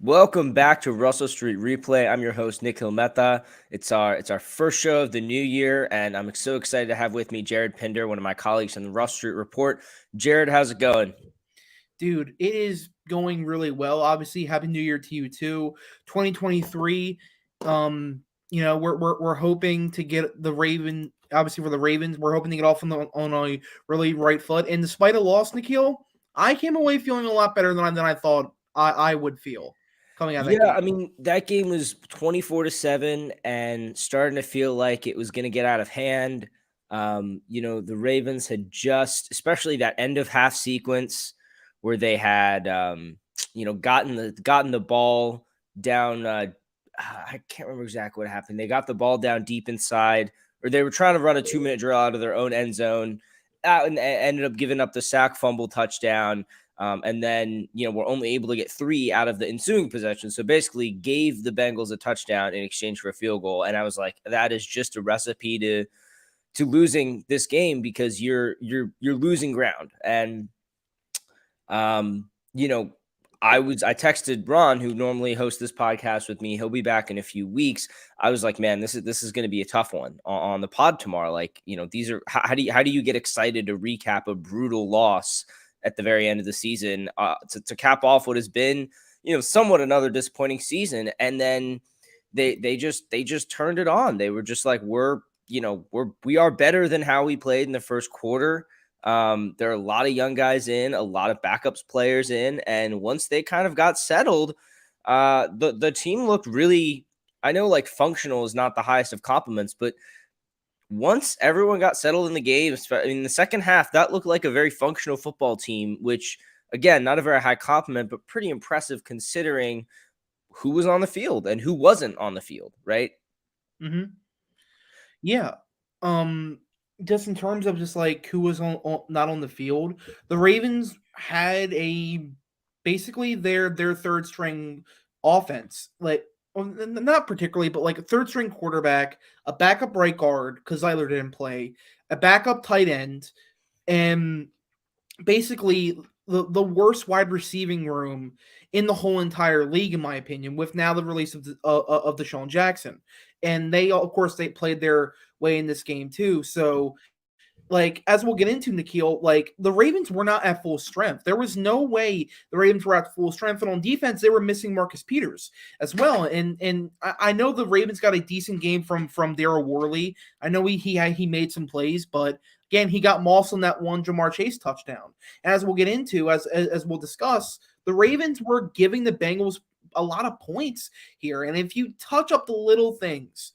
Welcome back to Russell Street Replay. I'm your host, Nikhil Mehta. It's our first show of the new year, and I'm so excited to have with me Jared Pinder, one of my colleagues on the Russell Street Report. Jared, how's it going? Dude, it is going really well. Obviously, happy New Year to you too. 2023. We're hoping to get the Raven. Obviously, for the Ravens, we're hoping to get off on a really right foot. And despite a loss, Nikhil, I came away feeling a lot better than I thought I would feel coming out of that Yeah, game. I mean, that game was 24-7 and starting to feel like it was going to get out of hand. The Ravens had just, especially that end of half sequence where they had, gotten the ball down. I can't remember exactly what happened. They got the ball down deep inside, or they were trying to run a 2-minute drill out of their own end zone, out and ended up giving up the sack fumble touchdown. And then, we're only able to get 3 out of the ensuing possession. So basically gave the Bengals a touchdown in exchange for a field goal. And I was like, that is just a recipe to losing this game because you're losing ground. And um, you know, I texted Ron, who normally hosts this podcast with me. He'll be back in a few weeks. I was like, man, this is going to be a tough one on the pod tomorrow. Like, these are how do you get excited to recap a brutal loss at the very end of the season to cap off what has been, somewhat another disappointing season, and then they just turned it on. They were just like, we are better than how we played in the first quarter. There are a lot of young guys in, a lot of backups players in, and once they kind of got settled, the team looked really. I know like functional is not the highest of compliments, but once everyone got settled in the game, in the second half, that looked like a very functional football team, which again, not a very high compliment, but pretty impressive considering who was on the field and who wasn't on the field, right? Mm-hmm. Yeah. Um, just in terms of just like who was not on the field, the Ravens had a basically their third string offense, like not particularly, but like a third string quarterback, a backup right guard because Zeiler didn't play, a backup tight end, and basically the worst wide receiving room in the whole entire league, in my opinion. With now the release of Deshaun Jackson, and they of course they played their way in this game too. So, like as we'll get into, Nikhil, like the Ravens were not at full strength. There was no way the Ravens were at full strength, and on defense they were missing Marcus Peters as well. And I know the Ravens got a decent game from Darryl Worley. I know he made some plays, but again he got mossed on that one Jamar Chase touchdown. As we'll get into, as we'll discuss, the Ravens were giving the Bengals a lot of points here, and if you touch up the little things,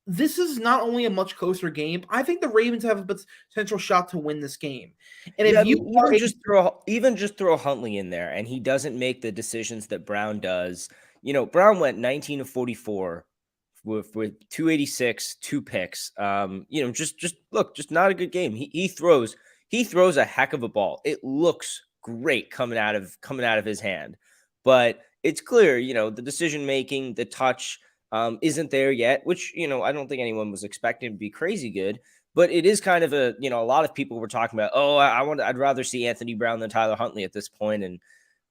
this is not only a much closer game. I think the Ravens have a potential shot to win this game. And Yeah, if I you mean, are a even just throw Huntley in there, and he doesn't make the decisions that Brown does. Brown went 19 of 44 with 286, 2 picks. Just look, just not a good game. He throws a heck of a ball. It looks great coming out of his hand, but it's clear, the decision making, the touch isn't there yet. Which I don't think anyone was expecting to be crazy good. But it is kind of a lot of people were talking about, oh, I'd rather see Anthony Brown than Tyler Huntley at this point. And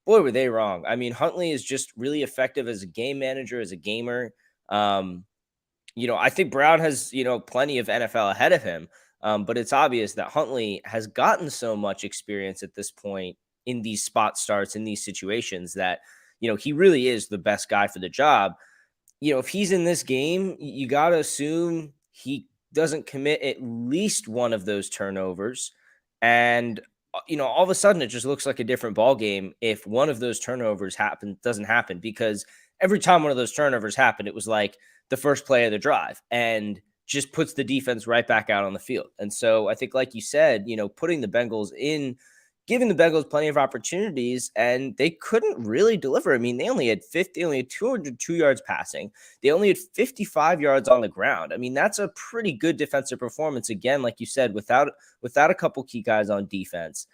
boy, were they wrong. I mean, Huntley is just really effective as a game manager, as a gamer. Um, I think Brown has, plenty of NFL ahead of him. But it's obvious that Huntley has gotten so much experience at this point in these spot starts, in these situations that, he really is the best guy for the job. If he's in this game, you got to assume he doesn't commit at least one of those turnovers. And, all of a sudden it just looks like a different ball game if one of those turnovers doesn't happen, because every time one of those turnovers happened, it was like the first play of the drive and just puts the defense right back out on the field. And so I think, like you said, putting the Bengals in, giving the Bengals plenty of opportunities, and they couldn't really deliver. I mean, they only had 202 yards passing. They only had 55 yards on the ground. I mean, that's a pretty good defensive performance. Again, like you said, without a couple key guys on defense,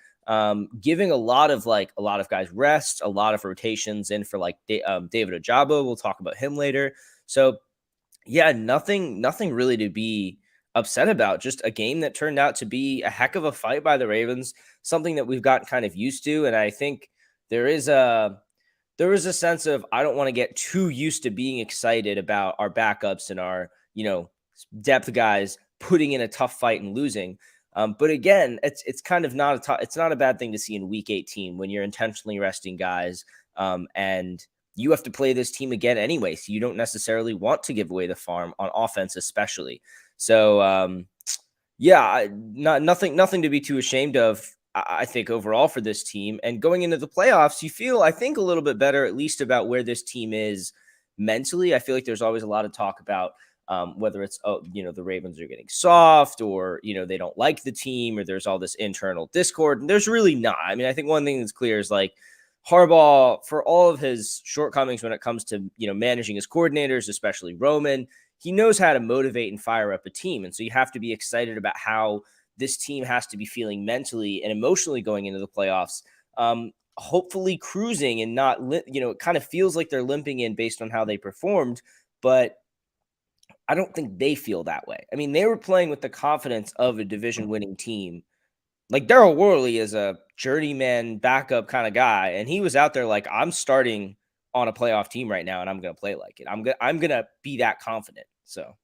giving a lot of guys rest, a lot of rotations in for like David Ojabo. We'll talk about him later. So yeah, nothing really to be upset about. Just a game that turned out to be a heck of a fight by the Ravens, something that we've gotten kind of used to. And I think there is there was a sense of, I don't want to get too used to being excited about our backups and our, depth guys putting in a tough fight and losing. But again, it's kind of it's not a bad thing to see in week 18 when you're intentionally resting guys, and you have to play this team again anyway. So you don't necessarily want to give away the farm on offense, especially. So, yeah, nothing to be too ashamed of. I think overall for this team, and going into the playoffs, you feel, I think, a little bit better, at least about where this team is mentally. I feel like there's always a lot of talk about whether it's, the Ravens are getting soft, or, they don't like the team, or there's all this internal discord. And there's really not. I mean, I think one thing that's clear is, like, Harbaugh, for all of his shortcomings when it comes to, managing his coordinators, especially Roman, he knows how to motivate and fire up a team. And so you have to be excited about how this team has to be feeling mentally and emotionally going into the playoffs. Hopefully cruising and not, it kind of feels like they're limping in based on how they performed, but I don't think they feel that way. I mean, they were playing with the confidence of a division winning team. Like, Darryl Worley is a journeyman backup kind of guy, and he was out there like, I'm starting on a playoff team right now, and I'm going to play like it. I'm gonna be that confident. So,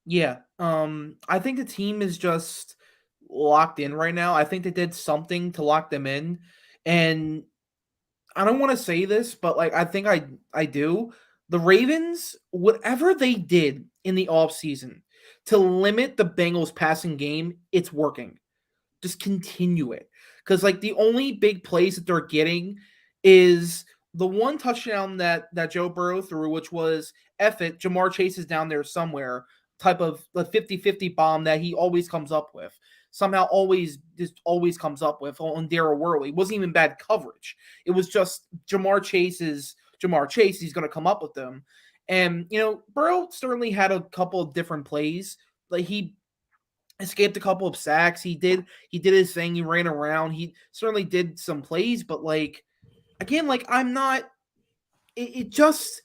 Yeah. I think the team is just locked in right now. I think they did something to lock them in. And I don't want to say this, but like I think I do. The Ravens, whatever they did in the offseason to limit the Bengals passing game, it's working. Just continue it. Because like the only big plays that they're getting is the one touchdown that Joe Burrow threw, which was F it, Jamar Chase is down there somewhere, type of the 50-50 bomb that he always comes up with. Somehow always comes up with on Darryl Worley. It wasn't even bad coverage. It was just Jamar Chase. He's going to come up with them. And, Burrow certainly had a couple of different plays. Like he escaped a couple of sacks. He did his thing. He ran around. He certainly did some plays, but like again, like I'm not. It just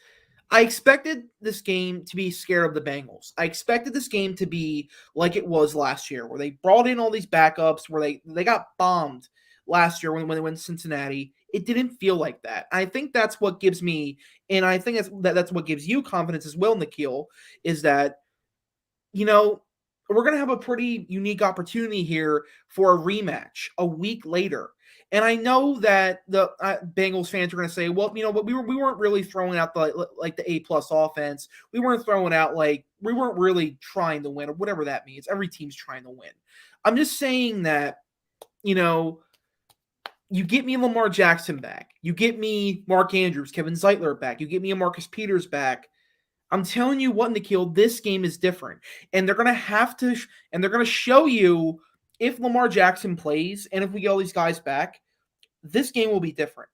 I expected this game to be scared of the Bengals. I expected this game to be like it was last year, where they brought in all these backups, where they got bombed last year when they went to Cincinnati. It didn't feel like that. I think that's what gives me, and I think that's what gives you confidence as well, Nikhil, is that we're going to have a pretty unique opportunity here for a rematch a week later. And I know that the Bengals fans are going to say, well, but we weren't really throwing out the A+ offense. We weren't we weren't really trying to win, or whatever that means. Every team's trying to win. I'm just saying that, you get me Lamar Jackson back. You get me Mark Andrews, Kevin Zeitler back. You get me a Marcus Peters back. I'm telling you what, Nikhil, this game is different. And they're going to have to, and they're going to show you if Lamar Jackson plays and if we get all these guys back, this game will be different.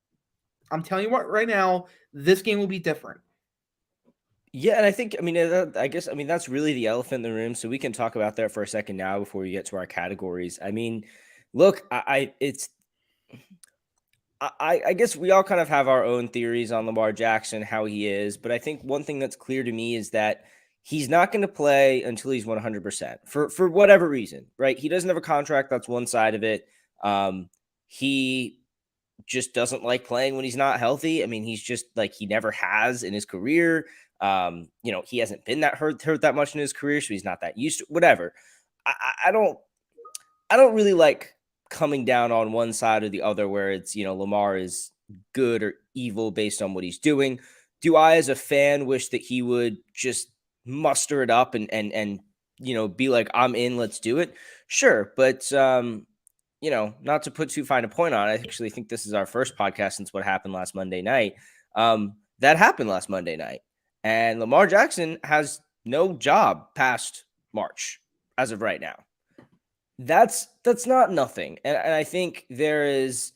I'm telling you what, right now, this game will be different. yeah, and I think, that's really the elephant in the room. So we can talk about that for a second now before we get to our categories. I mean, look, I guess we all kind of have our own theories on Lamar Jackson, how he is, but I think one thing that's clear to me is that he's not going to play until he's 100% for whatever reason, right? He doesn't have a contract. That's one side of it. He just doesn't like playing when he's not healthy. I mean, he's just like, he never has in his career. He hasn't been that hurt that much in his career, so he's not that used to whatever. I don't really like coming down on one side or the other where it's, Lamar is good or evil based on what he's doing. Do I, as a fan, wish that he would just muster it up and be like, I'm in, let's do it? Sure. But, not to put too fine a point on it, I actually think this is our first podcast since what happened last Monday night. That happened last Monday night. And Lamar Jackson has no job past March as of right now. That's not nothing. And I think there's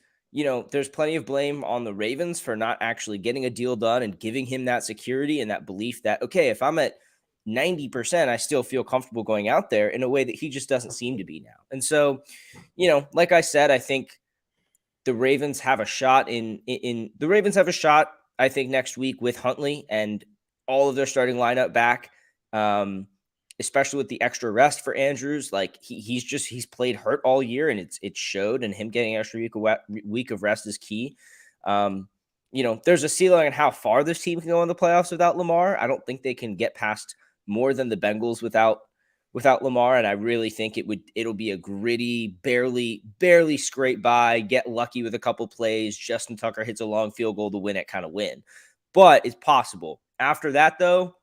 plenty of blame on the Ravens for not actually getting a deal done and giving him that security and that belief that, okay, if I'm at 90%, I still feel comfortable going out there, in a way that he just doesn't seem to be now. And so, like I said, I think the Ravens have a shot I think, next week with Huntley and all of their starting lineup back. Especially with the extra rest for Andrews. Like he's played hurt all year, and it showed, and him getting an extra week of rest is key. There's a ceiling on how far this team can go in the playoffs without Lamar. I don't think they can get past more than the Bengals without Lamar, and I really think it'll be a gritty, barely scrape by, get lucky with a couple plays. Justin Tucker hits a long field goal to win it, kind of win, but it's possible. After that, though,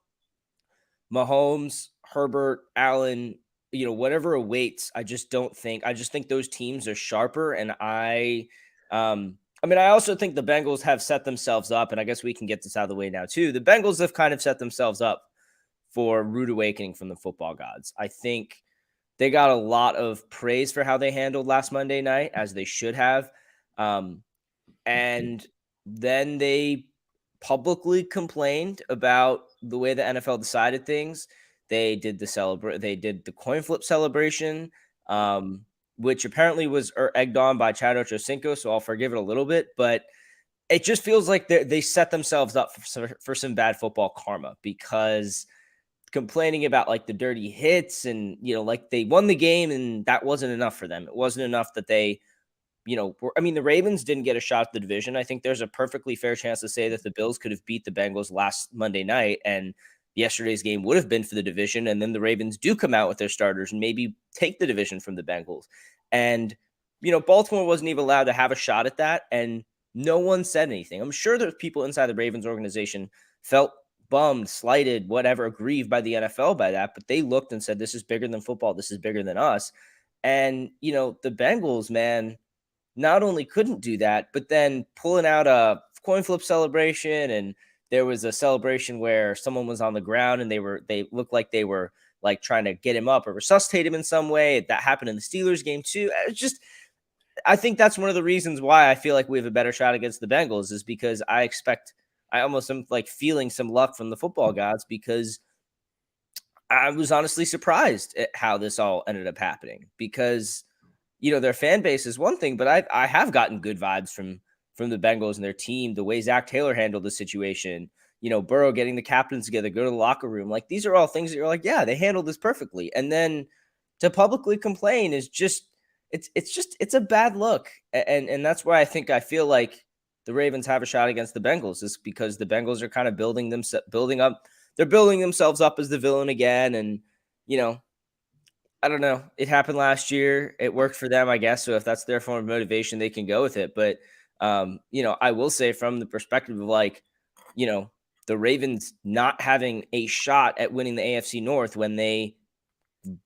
Mahomes, Herbert, Allen, whatever awaits, I just think those teams are sharper. And I also think the Bengals have set themselves up, and I guess we can get this out of the way now too. The Bengals have kind of set themselves up for rude awakening from the football gods. I think they got a lot of praise for how they handled last Monday night, as they should have. And then they publicly complained about the way the NFL decided things. They did the coin flip celebration, which apparently was egged on by Chad Ochocinco, so I'll forgive it a little bit, but it just feels like they set themselves up for some bad football karma, because complaining about like the dirty hits and, like they won the game and that wasn't enough for them. It wasn't enough that they the Ravens didn't get a shot at the division. I think there's a perfectly fair chance to say that the Bills could have beat the Bengals last Monday night, and yesterday's game would have been for the division. And then the Ravens do come out with their starters and maybe take the division from the Bengals. And, Baltimore wasn't even allowed to have a shot at that. And no one said anything. I'm sure there's people inside the Ravens organization felt bummed, slighted, whatever, aggrieved by the NFL by that. But they looked and said, this is bigger than football. This is bigger than us. And, the Bengals, man, not only couldn't do that, but then pulling out a coin flip celebration. And there was a celebration where someone was on the ground and they looked like they were like trying to get him up or resuscitate him in some way. That happened in the Steelers game too. I think that's one of the reasons why I feel like we have a better shot against the Bengals, is because I almost am like feeling some luck from the football gods, because I was honestly surprised at how this all ended up happening, because their fan base is one thing, but I have gotten good vibes from the Bengals and their team, the way Zach Taylor handled the situation, Burrow getting the captains together, go to the locker room. Like, these are all things that you're like, yeah, they handled this perfectly. And then to publicly complain is just, it's a bad look. And that's why I feel like the Ravens have a shot against the Bengals, is because the Bengals are kind of building themselves up as the villain again. And, I don't know. It happened last year. It worked for them, I guess. So if that's their form of motivation, they can go with it. But, I will say, from the perspective of the Ravens not having a shot at winning the AFC North, when they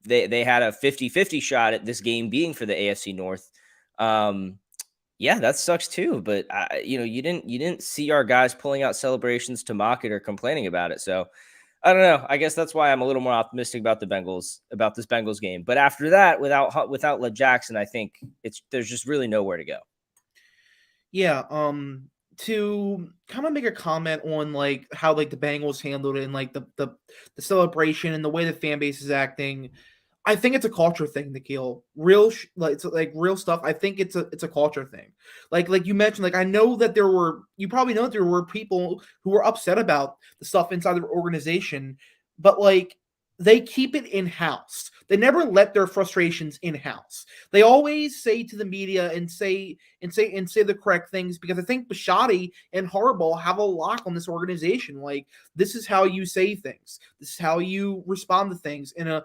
had a 50-50 shot at this game being for the AFC North. Yeah, that sucks too. But you didn't see our guys pulling out celebrations to mock it or complaining about it. So I don't know. I guess that's why I'm a little more optimistic about this Bengals game. But after that, without Le Jackson, I think there's just really nowhere to go. Yeah. To kind of make a comment on like how like the Bengals handled it and like the celebration and the way the fan base is acting. I think it's a culture thing, Nikhil. It's like real stuff. I think it's a culture thing. Like you mentioned, like I know that you probably know that there were people who were upset about the stuff inside the organization, but like they keep it in house. They never let their frustrations in house. They always say to the media and say the correct things, because I think Bishotti and Harbaugh have a lock on this organization. Like, this is how you say things. This is how you respond to things in an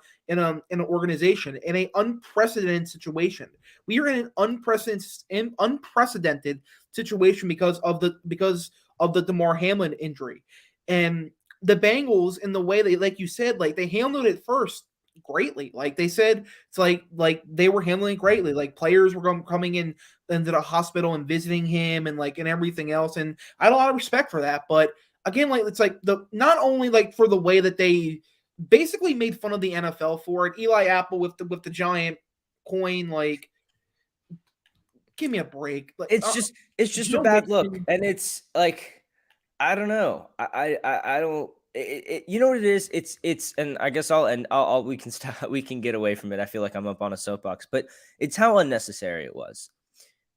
organization in an unprecedented situation. We are in an unprecedented situation because of the Damar Hamlin injury. And the Bengals, in the way they, like you said, like they handled it first greatly. Like they said, it's like they were handling it greatly. Like players were coming in into the hospital and visiting him and everything else. And I had a lot of respect for that. But again, like it's like not only like for the way that they basically made fun of the NFL for it. Eli Apple with the giant coin, like, give me a break. Like, It's just a bad look, and it's like, I don't know. I don't. You know what it is? It's, and I guess we can stop. We can get away from it. I feel like I'm up on a soapbox, but it's how unnecessary it was.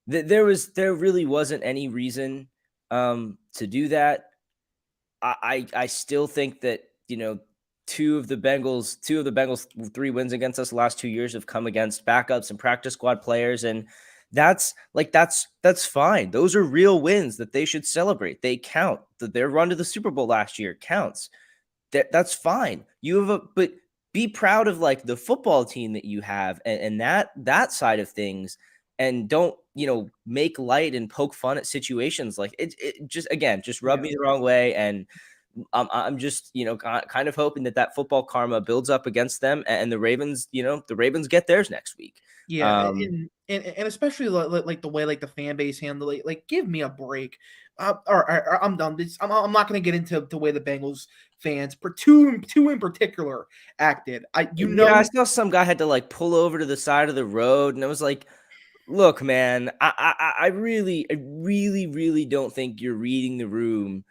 There really wasn't any reason to do that. I still think that two of the Bengals 3 wins against us the last 2 years have come against backups and practice squad players, and that's fine. Those are real wins that they should celebrate. They count. Their run to the Super Bowl last year counts. That's fine. You have but be proud of like the football team that you have, and that side of things, and don't make light and poke fun at situations like it just again just rub Yeah. me the wrong way. And I'm just kind of hoping that football karma builds up against them, and the Ravens get theirs next week. Yeah, um and especially like the way like the fan base handle it, like give me a break. Or I'm done. I'm not going to get into the way the Bengals fans, for two in particular, acted. yeah, I saw some guy had to like pull over to the side of the road, and I was like, look, man, I really don't think you're reading the room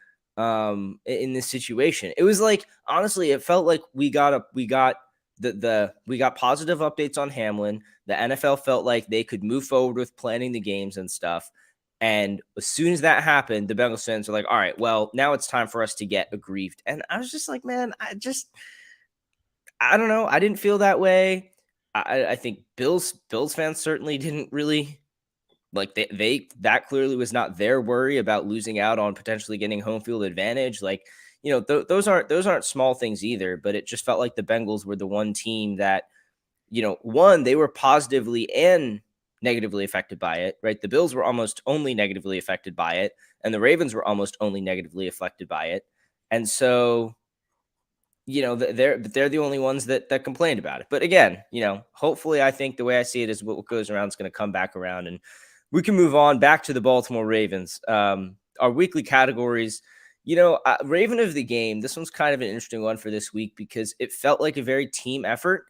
in this situation. It was like, honestly, it felt like we got positive updates on Hamlin. The NFL felt like they could move forward with planning the games and stuff. And as soon as that happened, the Bengals fans are like, all right, well, now it's time for us to get aggrieved. And I was just like, man, I don't know. I didn't feel that way. I think Bills fans certainly didn't really like they that clearly was not their worry about losing out on potentially getting home field advantage. Like, those aren't small things either, but it just felt like the Bengals were the one team that, one, they were positively and negatively affected by it, right? The Bills were almost only negatively affected by it, and the Ravens were almost only negatively affected by it. And so, they're the only ones that complained about it. But again, hopefully, I think the way I see it is what goes around is going to come back around, and we can move on back to the Baltimore Ravens. Our weekly categories, Raven of the game. This one's kind of an interesting one for this week because it felt like a very team effort.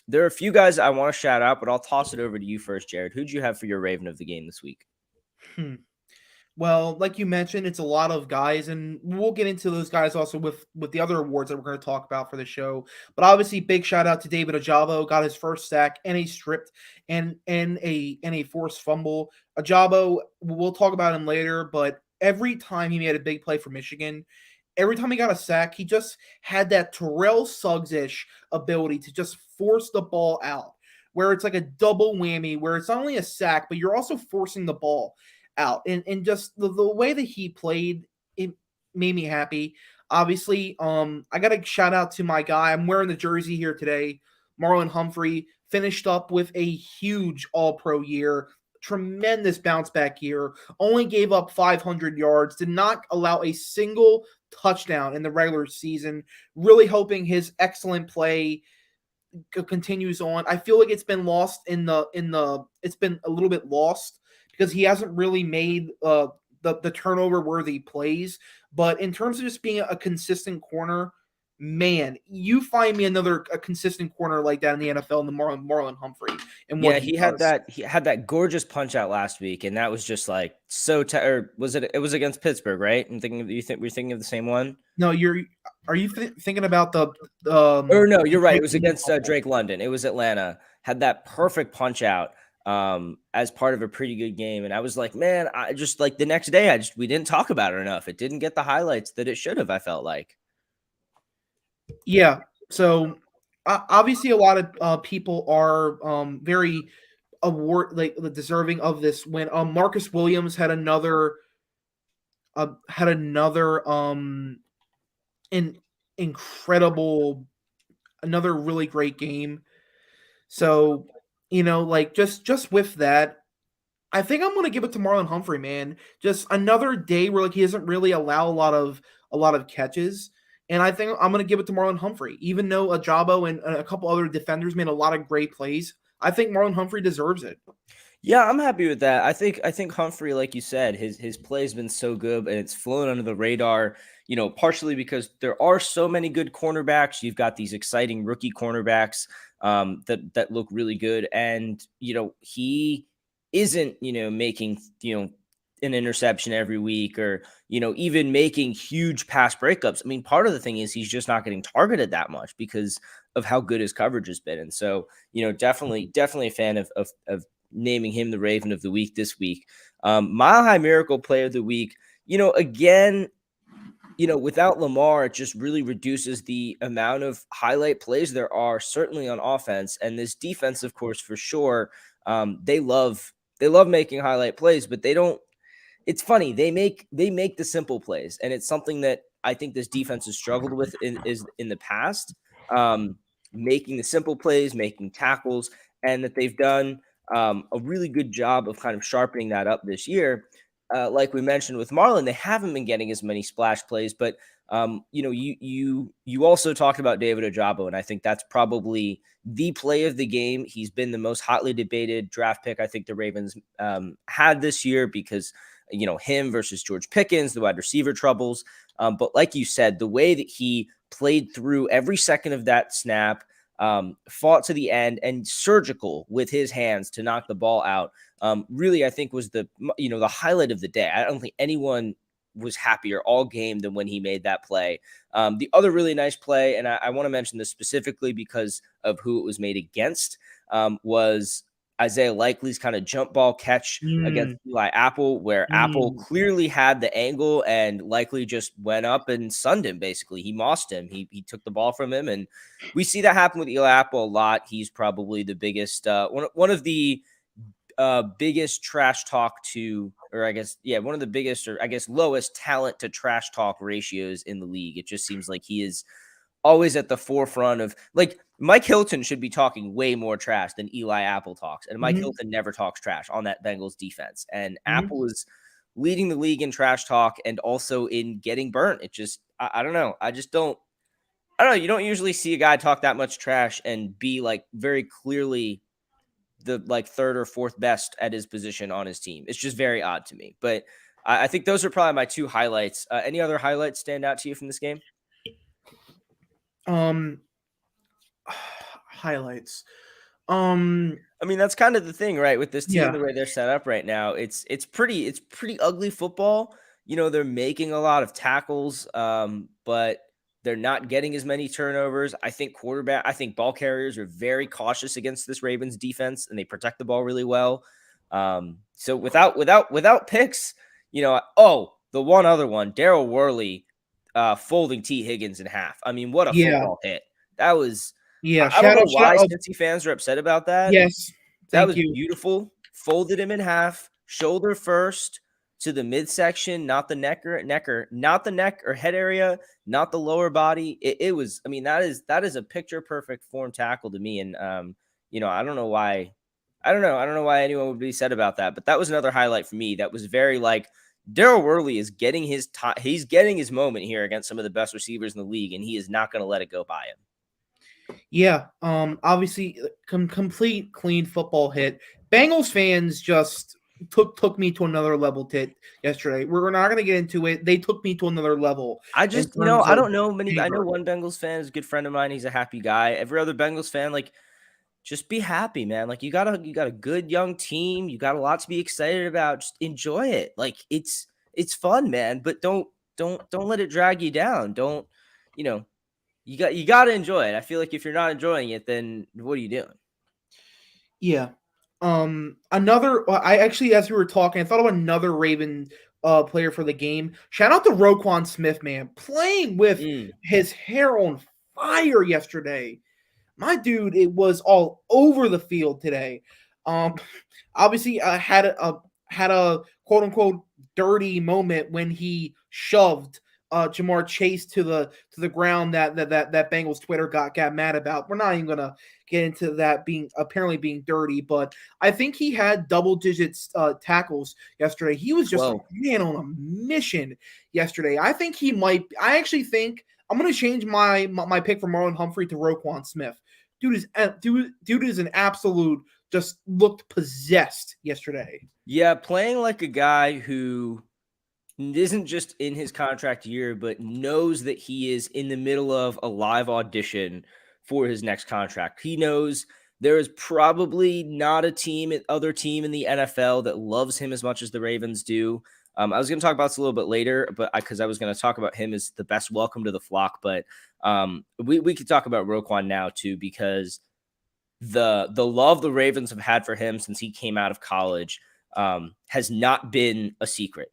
There are a few guys I want to shout out, but I'll toss it over to you first, Jared. Who'd you have for your Raven of the game this week? Hmm. Well, like you mentioned, it's a lot of guys, and we'll get into those guys also with the other awards that we're going to talk about for the show. But obviously, big shout out to David Ajabo, got his first sack and a stripped and a forced fumble. Ajabo, we'll talk about him later, but every time he made a big play for Michigan, every time he got a sack, he just had that Terrell Suggs-ish ability to just force the ball out, where it's like a double whammy, where it's not only a sack, but you're also forcing the ball out. And just the way that he played, it made me happy. Obviously, I got to shout out to my guy. I'm wearing the jersey here today. Marlon Humphrey finished up with a huge All-Pro year, tremendous bounce back year. Only gave up 500 yards, did not allow a single touchdown in the regular season. Really hoping his excellent play continues on. I feel like it's been lost it's been a little bit lost because he hasn't really made the turnover worthy plays. But in terms of just being a consistent corner, man, you find me a consistent corner like that in the NFL, in the Marlon Humphrey and what Yeah, he he had does. that gorgeous punch out last week, and that was just like so. Or was it? It was against Pittsburgh, right? I'm thinking. You think we're thinking of the same one? No, are you thinking about the Or no, you're right. It Drake was London against fumble? Drake London. It was Atlanta. Had that perfect punch out as part of a pretty good game, and I was like, man, I just like the next day, we didn't talk about it enough. It didn't get the highlights that it should have. I felt like. Yeah. So obviously, a lot of people are very award like deserving of this win. Marcus Williams had another in incredible another really great game. So like just with that, I think I'm gonna give it to Marlon Humphrey, man. Just another day where like he doesn't really allow a lot of catches. And I think I'm gonna give it to Marlon Humphrey. Even though Ajabo and a couple other defenders made a lot of great plays, I think Marlon Humphrey deserves it. Yeah, I'm happy with that. I think Humphrey, like you said, his play's been so good and it's flown under the radar, partially because there are so many good cornerbacks. You've got these exciting rookie cornerbacks that look really good. And, he isn't, making, an interception every week or, even making huge pass breakups. I mean, part of the thing is he's just not getting targeted that much because of how good his coverage has been. And so, definitely a fan of naming him the Raven of the week this week. Mile High Miracle Player of the week. Again, without Lamar, it just really reduces the amount of highlight plays there are certainly on offense. And this defense, of course, for sure, They love making highlight plays, but they don't. It's funny, they make the simple plays, and it's something that I think this defense has struggled with in the past. Um, Making the simple plays, making tackles, and that they've done a really good job of kind of sharpening that up this year. Like we mentioned with Marlon, they haven't been getting as many splash plays, but you also talked about David Ojabo, and I think that's probably the play of the game. He's been the most hotly debated draft pick I think the Ravens had this year because him versus George Pickens, the wide receiver troubles. But like you said, the way that he played through every second of that snap, fought to the end, and surgical with his hands to knock the ball out, really, I think was the highlight of the day. I don't think anyone was happier all game than when he made that play. The other really nice play, and I want to mention this specifically because of who it was made against, was Isaiah Likely's kind of jump ball catch against Eli Apple, where Apple clearly had the angle and Likely just went up and sunned him. Basically, he mossed him. He took the ball from him, and we see that happen with Eli Apple a lot. He's probably the biggest one of the biggest trash talk to, or I guess, yeah, one of the biggest, or I guess lowest talent to trash talk ratios in the league. It just seems like he is always at the forefront of, like, Mike Hilton should be talking way more trash than Eli Apple talks. And Mike Hilton never talks trash on that Bengals defense. And Apple is leading the league in trash talk and also in getting burnt. It just, I don't know. I don't know. You don't usually see a guy talk that much trash and be like very clearly the like third or fourth best at his position on his team. It's just very odd to me. But I think those are probably my two highlights. Any other highlights stand out to you from this game? Highlights. I mean, that's kind of the thing, right? With this team, Yeah. the way they're set up right now, it's pretty ugly football. They're making a lot of tackles, but they're not getting as many turnovers. I think ball carriers are very cautious against this Ravens defense, and they protect the ball really well. So without picks, the one other one, Daryl Worley, folding T. Higgins in half. I mean, what a football hit! That was. Yeah. I don't Shout know out. why Cincy fans are upset about that. Yes. That Thank was you. beautiful. Folded him in half, shoulder first to the midsection, not the not the neck or head area, not the lower body. It was, I mean, that is a picture perfect form tackle to me. And I don't know why. I don't know why anyone would be sad about that. But that was another highlight for me. That was very like Daryl Worley is getting his time. He's getting his moment here against some of the best receivers in the league, and he is not going to let it go by him. Yeah, obviously, complete clean football hit. Bengals fans just took me to another level yesterday. We're not going to get into it. They took me to another level. I just, I don't know many. I know one Bengals fan is a good friend of mine. He's a happy guy. Every other Bengals fan, like, just be happy, man. Like, you got a good young team. You got a lot to be excited about. Just enjoy it. Like, it's fun, man. But don't let it drag you down. Don't, you got to enjoy it. I feel like if you're not enjoying it, then what are you doing? Yeah. I actually, as we were talking, I thought of another Raven player for the game. Shout out to Roquan Smith, man, playing with his hair on fire yesterday. My dude, it was all over the field today. Obviously, had a quote unquote dirty moment when he shoved Jamar Chase to the ground that Bengals Twitter got mad about. We're not even gonna get into that being dirty, but I think he had double digits tackles yesterday. He was just a man on a mission yesterday. I think he might. I actually think I'm gonna change my pick from Marlon Humphrey to Roquan Smith. Dude is an absolute, just looked possessed yesterday. Yeah, playing like a guy who isn't just in his contract year, but knows that he is in the middle of a live audition for his next contract. He knows there is probably not a other team in the NFL that loves him as much as the Ravens do. I was going to talk about this a little bit later, but because I was going to talk about him as the best welcome to the flock. But we could talk about Roquan now too, because the love the Ravens have had for him since he came out of college has not been a secret.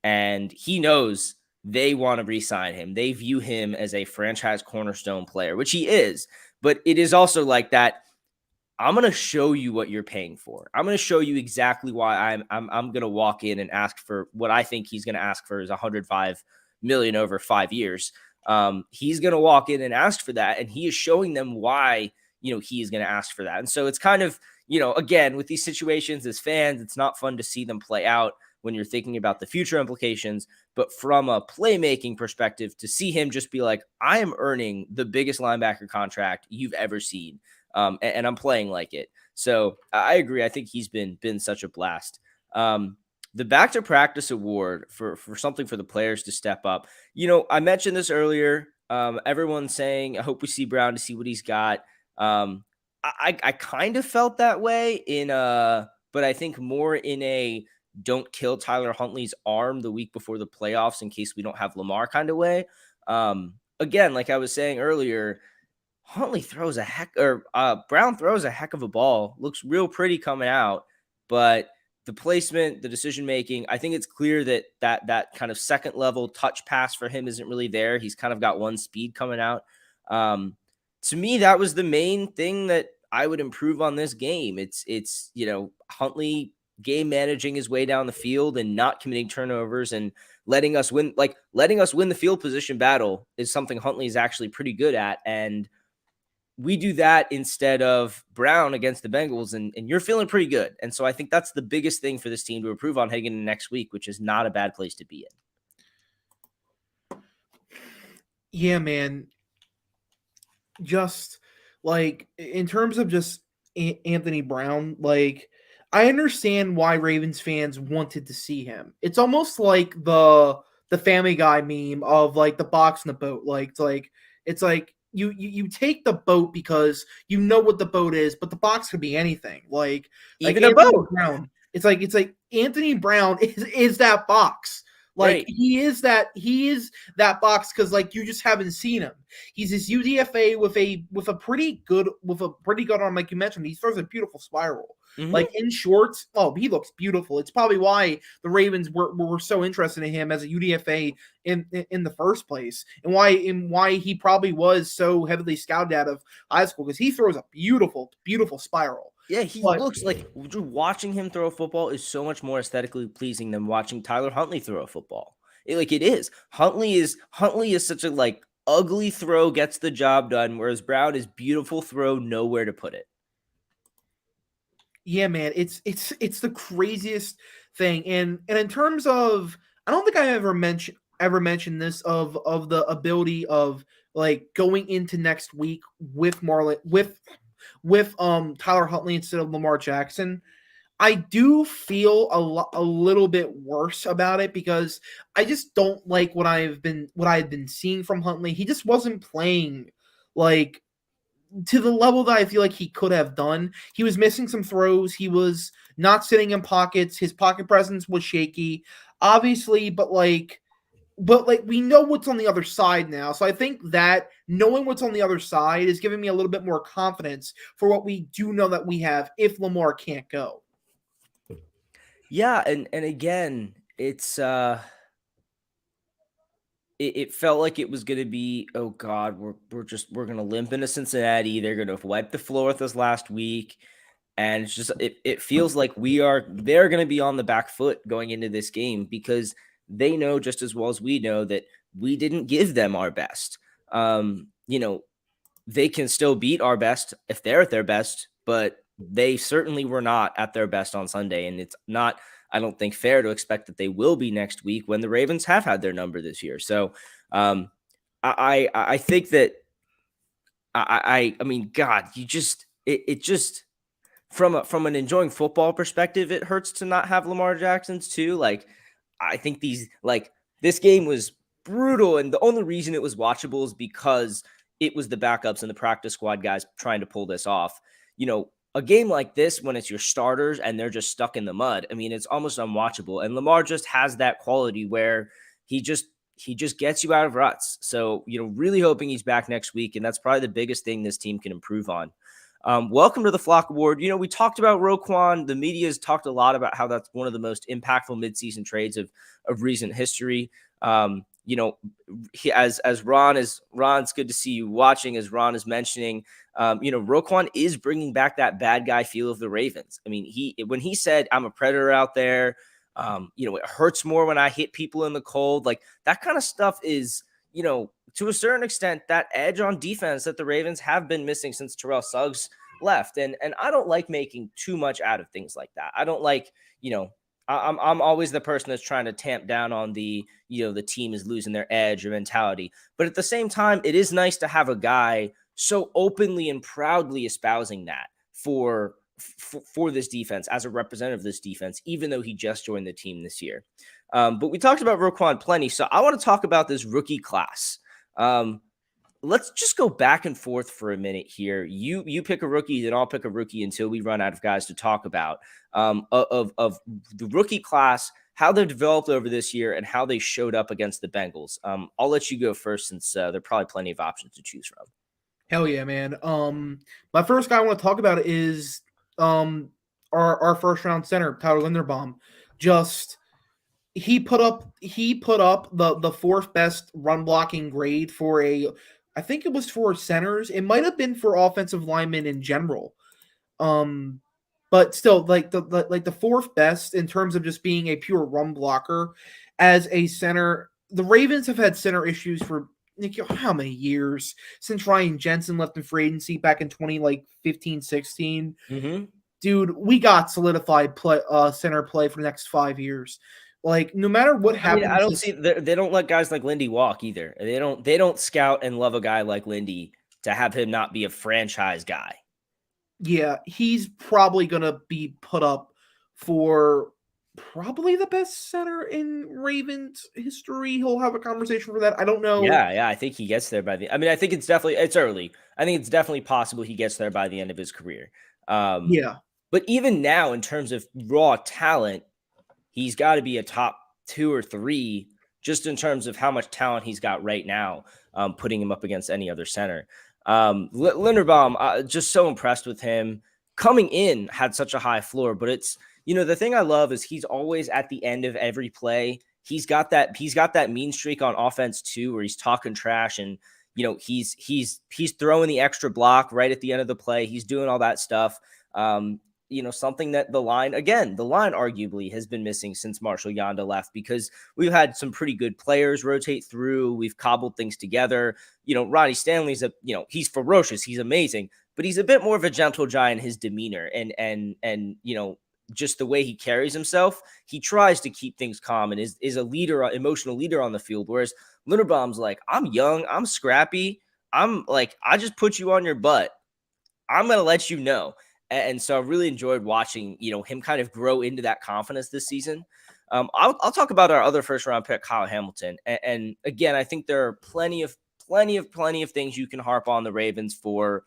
And he knows they want to re-sign him. They view him as a franchise cornerstone player, which he is. But it is also like that. I'm going to show you what you're paying for. I'm going to show you exactly why I'm going to walk in and ask for what I think he's going to ask for is 105 million over 5 years. He's going to walk in and ask for that, and he is showing them why, he is going to ask for that. And so it's kind of, again, with these situations as fans, it's not fun to see them play out when you're thinking about the future implications. But from a playmaking perspective, to see him just be like, I am earning the biggest linebacker contract you've ever seen. And I'm playing like it. So I agree. I think he's been such a blast. The back to practice award for something for the players to step up. I mentioned this earlier. Everyone's saying, I hope we see Brown to see what he's got. I kind of felt that way but I think more in a don't kill Tyler Huntley's arm the week before the playoffs in case we don't have Lamar kind of way. Again, like I was saying earlier, Huntley throws Brown throws a heck of a ball. Looks real pretty coming out, but the placement, the decision making, I think it's clear that kind of second level touch pass for him isn't really there. He's kind of got one speed coming out. To me, that was the main thing that I would improve on this game. It's Huntley game managing his way down the field and not committing turnovers and letting us win the field position battle is something Huntley is actually pretty good at. And we do that instead of Brown against the Bengals, and you're feeling pretty good. And so I think that's the biggest thing for this team to improve on heading into next week, which is not a bad place to be in. Yeah, man. Just like in terms of just Anthony Brown, like I understand why Ravens fans wanted to see him. It's almost like the Family Guy meme of like the box and the boat. It's like you take the boat because you know what the boat is, but the box could be anything. Like Even a Anthony boat. Brown. It's like Anthony Brown is that box. Like Right. he is that box because like you just haven't seen him. He's this UDFA with a pretty good arm, like you mentioned. He throws a beautiful spiral. Mm-hmm. Like in shorts, he looks beautiful. It's probably why the Ravens were so interested in him as a UDFA in the first place, and why he probably was so heavily scouted out of high school because he throws a beautiful spiral. Yeah, he looks like watching him throw a football is so much more aesthetically pleasing than watching Tyler Huntley throw a football. It is. Huntley is such a ugly throw gets the job done, whereas Brown is beautiful throw, nowhere to put it. Yeah, man, it's the craziest thing, and in terms of, I don't think I ever mentioned this of the ability of like going into next week with Tyler Huntley instead of Lamar Jackson. I do feel a little bit worse about it because I just don't like what I've been seeing from Huntley. He just wasn't playing like to the level that I feel like he could have done. He was missing some throws. He was not sitting in pockets. His pocket presence was shaky, obviously, but we know what's on the other side now. So I think that knowing what's on the other side is giving me a little bit more confidence for what we do know that we have if Lamar can't go. Yeah, and again, it's it felt like it was going to be, oh God, we're going to limp into Cincinnati. They're going to wipe the floor with us last week. And it's just, it feels like they're going to be on the back foot going into this game because they know just as well as we know that we didn't give them our best. They can still beat our best if they're at their best, but they certainly were not at their best on Sunday. And it's not, I don't think, fair to expect that they will be next week when the Ravens have had their number this year. So I think that I mean, God, it just from an enjoying football perspective, it hurts to not have Lamar Jackson's too. Like, I think this game was brutal, and the only reason it was watchable is because it was the backups and the practice squad guys trying to pull this off. A game like this, when it's your starters and they're just stuck in the mud, I mean, it's almost unwatchable. And Lamar just has that quality where he just gets you out of ruts. So, really hoping he's back next week. And that's probably the biggest thing this team can improve on. Welcome to the Flock Award. We talked about Roquan. The media has talked a lot about how that's one of the most impactful midseason trades of recent history. as Ron's good to see you watching, as Ron is mentioning, Roquan is bringing back that bad guy feel of the Ravens. I mean, when he said, "I'm a predator out there," it hurts more when I hit people in the cold. Like that kind of stuff is, to a certain extent, that edge on defense that the Ravens have been missing since Terrell Suggs left. And I don't like making too much out of things like that. I don't like, I'm always the person that's trying to tamp down on the team is losing their edge or mentality. But at the same time, it is nice to have a guy so openly and proudly espousing that for this defense as a representative of this defense, even though he just joined the team this year. But we talked about Roquan plenty, so I want to talk about this rookie class. Let's just go back and forth for a minute here. You pick a rookie, then I'll pick a rookie until we run out of guys to talk about of the rookie class, how they've developed over this year, and how they showed up against the Bengals. I'll let you go first since there are probably plenty of options to choose from. Hell yeah, man. My first guy I want to talk about is our first round center, Tyler Linderbaum. He put up the fourth best run blocking grade for I think it was for centers. It might have been for offensive linemen in general. But still, like the fourth best in terms of just being a pure run blocker as a center. The Ravens have had center issues for Nikhil, how many years since Ryan Jensen left in free agency back in 2015, 16? Mm-hmm. Dude, we got solidified center play for the next 5 years. Like, no matter what happens, I don't see they don't let guys like Lindy walk either. They don't scout and love a guy like Lindy to have him not be a franchise guy. Yeah, he's probably gonna be put up for probably the best center in Ravens history. He'll have a conversation for that. I don't know. Yeah, I think he gets there by the. I mean, I think it's early. I think it's definitely possible he gets there by the end of his career. Yeah, But even now, in terms of raw talent, he's got to be a top 2 or 3 just in terms of how much talent he's got right now, putting him up against any other center. Linderbaum, just so impressed with him. Coming in, had such a high floor, but it's, the thing I love is he's always at the end of every play. He's got that mean streak on offense too, where he's talking trash and, he's throwing the extra block right at the end of the play. He's doing all that stuff. Something that the line arguably has been missing since Marshall Yanda left, because we've had some pretty good players rotate through. We've cobbled things together. Ronnie Stanley's he's ferocious. He's amazing, but he's a bit more of a gentle giant in his demeanor and just the way he carries himself. He tries to keep things calm and is a leader, emotional leader on the field. Whereas Linderbaum's like, I'm young, I'm scrappy. I'm like, I just put you on your butt. I'm going to let you know. And so I really enjoyed watching, him kind of grow into that confidence this season. I'll talk about our other first round pick, Kyle Hamilton. And again, I think there are plenty of things you can harp on the Ravens for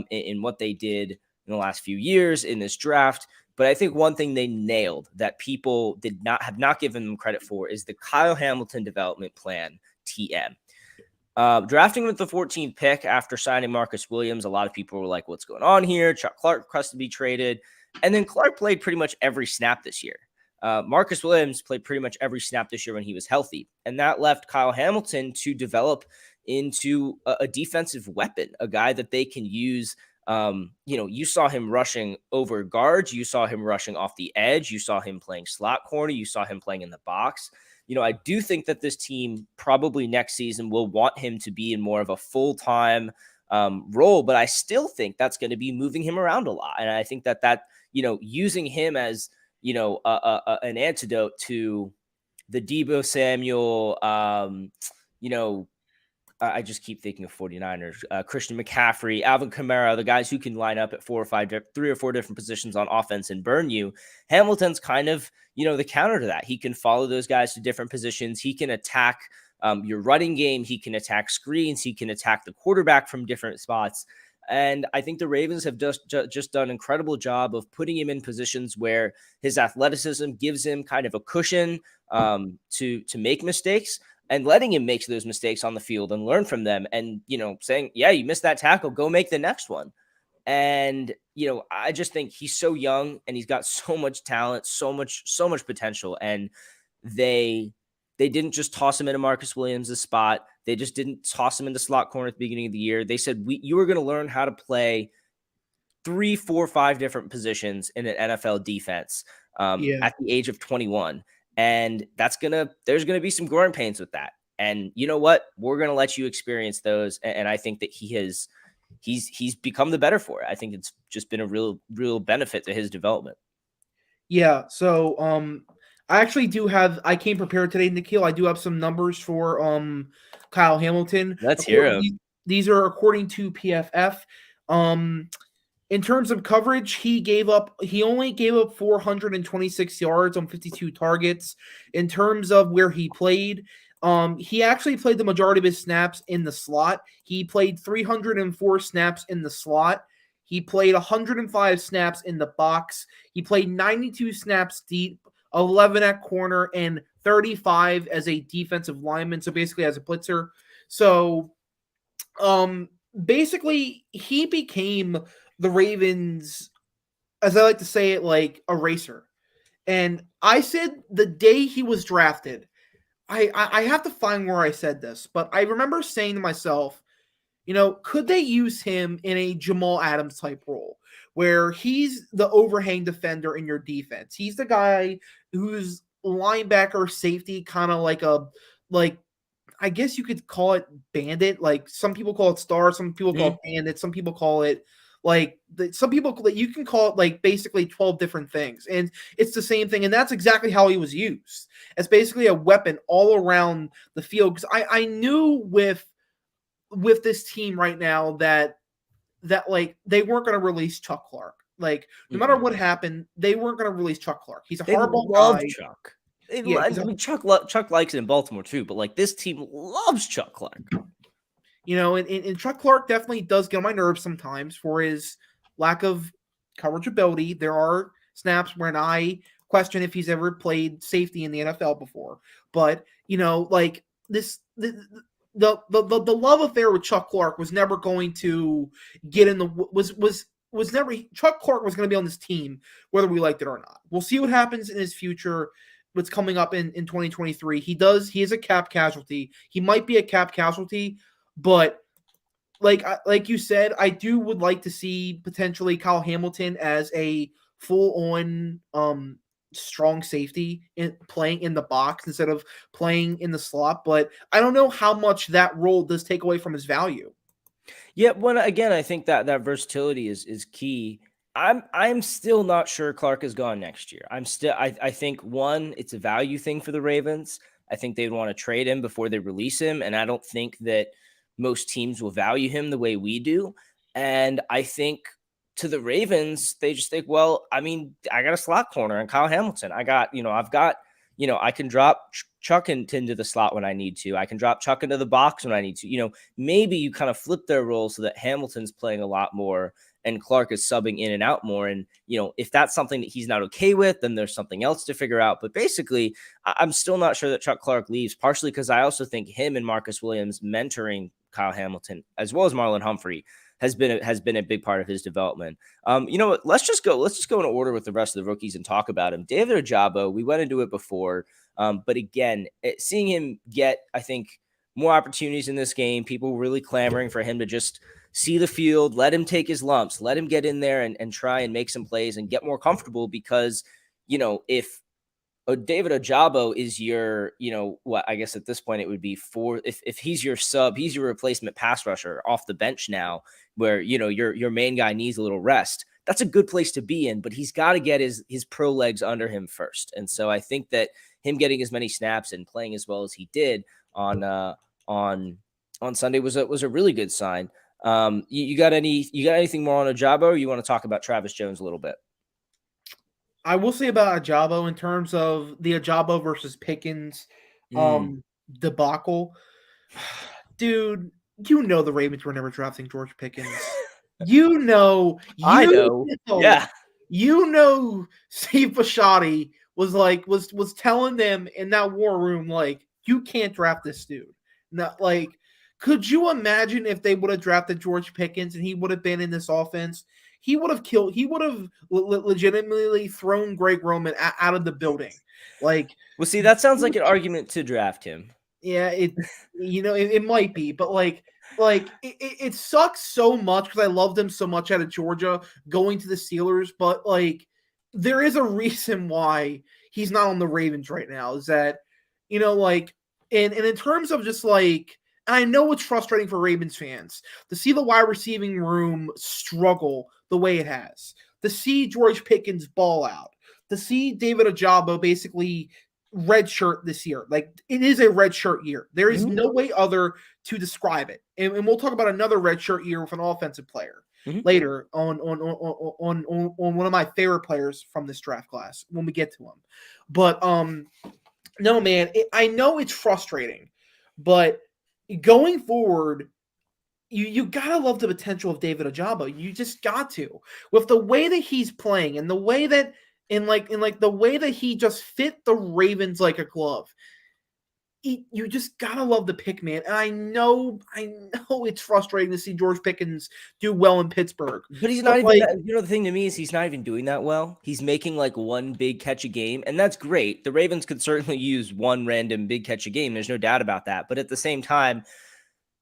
in what they did in the last few years in this draft. But I think one thing they nailed that people have not given them credit for is the Kyle Hamilton development plan, TM. Drafting with the 14th pick after signing Marcus Williams, a lot of people were like, what's going on here? Chuck Clark requested to be traded. And then Clark played pretty much every snap this year. Marcus Williams played pretty much every snap this year when he was healthy. And that left Kyle Hamilton to develop into a defensive weapon, a guy that they can use. You saw him rushing over guards. You saw him rushing off the edge. You saw him playing slot corner. You saw him playing in the box. I do think that this team probably next season will want him to be in more of a full-time role, but I still think that's going to be moving him around a lot. And I think that using him as, an antidote to the Deebo Samuel, I just keep thinking of 49ers, Christian McCaffrey, Alvin Kamara, the guys who can line up at 3 or 4 different positions on offense and burn you. Hamilton's kind of, the counter to that. He can follow those guys to different positions. He can attack your running game. He can attack screens. He can attack the quarterback from different spots. And I think the Ravens have just done an incredible job of putting him in positions where his athleticism gives him kind of a cushion to make mistakes, and letting him make those mistakes on the field and learn from them and, saying, yeah, you missed that tackle, go make the next one. And, I just think he's so young and he's got so much talent, so much potential. And they They didn't just toss him into Marcus Williams' spot. They just didn't toss him into slot corner at the beginning of the year. They said, you are going to learn how to play 3, 4, 5 different positions in an NFL defense at the age of 21. And there's going to be some growing pains with that. And you know what? We're going to let you experience those. And I think that he's become the better for it. I think it's just been a real benefit to his development. Yeah. So, I came prepared today, Nikhil. I do have some numbers for Kyle Hamilton. Let's hear him. These are according to PFF. In terms of coverage, he only gave up 426 yards on 52 targets. In terms of where he played, he actually played the majority of his snaps in the slot. He played 304 snaps in the slot. He played 105 snaps in the box. He played 92 snaps deep, 11 at corner, and 35 as a defensive lineman. So basically as a blitzer. So basically he became the Ravens, as I like to say it, like a racer. And I said the day he was drafted, I have to find where I said this, but I remember saying to myself, could they use him in a Jamal Adams type role where he's the overhang defender in your defense? He's the guy who's linebacker safety, kind of like I guess you could call it bandit. Like some people call it star, some people call it bandit, some people call it some people that you can call it like basically 12 different things. And it's the same thing. And that's exactly how he was used, as basically a weapon all around the field. Because I knew with this team right now that like they weren't going to release Chuck Clark. Like no matter what happened, they weren't going to release Chuck Clark. He's a hardball guy. Chuck. I mean, Chuck likes it in Baltimore too, but like this team loves Chuck Clark. And Chuck Clark definitely does get on my nerves sometimes for his lack of coverage ability. There are snaps when I question if he's ever played safety in the NFL before. But, like this, the love affair with Chuck Clark was never going to get in the was never Chuck Clark was going to be on this team whether we liked it or not. We'll see what happens in his future. What's coming up in 2023. He is a cap casualty. He might be a cap casualty, but like you said, I would like to see potentially Kyle Hamilton as a full-on strong safety playing in the box instead of playing in the slot. But I don't know how much that role does take away from his value. Yeah, again, I think that versatility is key. I'm still not sure Clark is gone next year. I think it's a value thing for the Ravens. I think they'd want to trade him before they release him, and I don't think that most teams will value him the way we do. And I think to the Ravens, they just think, well, I mean, I got a slot corner and Kyle Hamilton. I can drop Chuck into the slot when I need to. I can drop Chuck into the box when I need to. Maybe you kind of flip their roles so that Hamilton's playing a lot more and Clark is subbing in and out more. And, if that's something that he's not okay with, then there's something else to figure out. But basically, I'm still not sure that Chuck Clark leaves, partially because I also think him and Marcus Williams mentoring Kyle Hamilton, as well as Marlon Humphrey, has been a big part of his development. What? Let's just go in order with the rest of the rookies and talk about him. David Ojabo, we went into it before, but again, seeing him get, I think, more opportunities in this game, people really clamoring for him to just see the field, let him take his lumps, let him get in there and try and make some plays and get more comfortable. Because if David Ojabo is your, I guess at this point it would be if he's your sub, he's your replacement pass rusher off the bench now, where, your main guy needs a little rest. That's a good place to be in, but he's got to get his pro legs under him first. And so I think that him getting as many snaps and playing as well as he did on Sunday was a really good sign. You got anything more on Ojabo, or you want to talk about Travis Jones a little bit? I will say about Ojabo in terms of the Ojabo versus Pickens debacle. Dude, the Ravens were never drafting George Pickens. I know. Yeah. Steve Bisciotti was telling them in that war room, like, you can't draft this dude. Not like, could you imagine if they would have drafted George Pickens and he would have been in this offense? he would have killed. He would have legitimately thrown Greg Roman out of the building. Like, well, see, that sounds like an argument to draft him. yeah, it might be, but it sucks so much because I loved him so much out of Georgia going to the Steelers, but like there is a reason why he's not on the Ravens right now. Is that like and in terms of just like I know it's frustrating for Ravens fans to see the wide receiving room struggle the way it has, to see George Pickens ball out, to see David Ojabo basically red shirt this year. Like it is a red shirt year. There is no way other to describe it. And we'll talk about another red shirt year with an offensive player later on one of my favorite players from this draft class when we get to him. But no, man, I know it's frustrating, but going forward, you gotta love the potential of David Ojabo. You just got to, with the way that he's playing and the way that in the way that he just fit the Ravens like a glove. You just gotta love the pick, man. And I know it's frustrating to see George Pickens do well in Pittsburgh, but he's not even. The thing to me is he's not even doing that well. He's making like one big catch a game, and that's great. The Ravens could certainly use one random big catch a game. There's no doubt about that. But at the same time,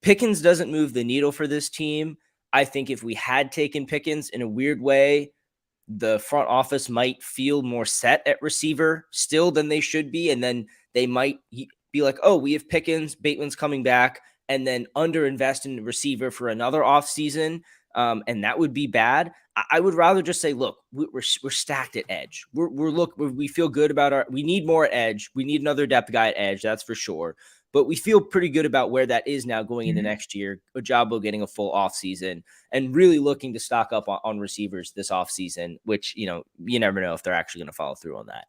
Pickens doesn't move the needle for this team. I think if we had taken Pickens in a weird way, the front office might feel more set at receiver still than they should be. And then they might be like, oh, we have Pickens, Bateman's coming back, and then underinvest in the receiver for another offseason. And that would be bad. I would rather just say, look, we're stacked at edge. We feel good about we need more edge. We need another depth guy at edge. That's for sure. But we feel pretty good about where that is now going into next year. Ojabo getting a full offseason and really looking to stock up on receivers this offseason, which, you never know if they're actually going to follow through on that.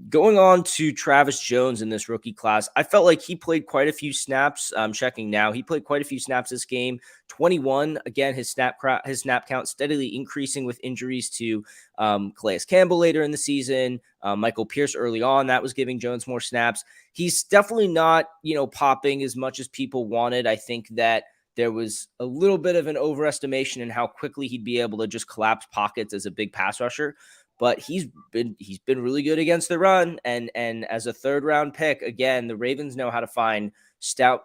Going on to Travis Jones in this rookie class, I felt like he played quite a few snaps. I'm checking now. He played quite a few snaps this game. 21. Again, his snap count steadily increasing with injuries to Calais Campbell later in the season. Michael Pierce early on, that was giving Jones more snaps. He's definitely not, popping as much as people wanted. I think that there was a little bit of an overestimation in how quickly he'd be able to just collapse pockets as a big pass rusher. But he's been really good against the run, and as a third round pick, again, the Ravens know how to find stout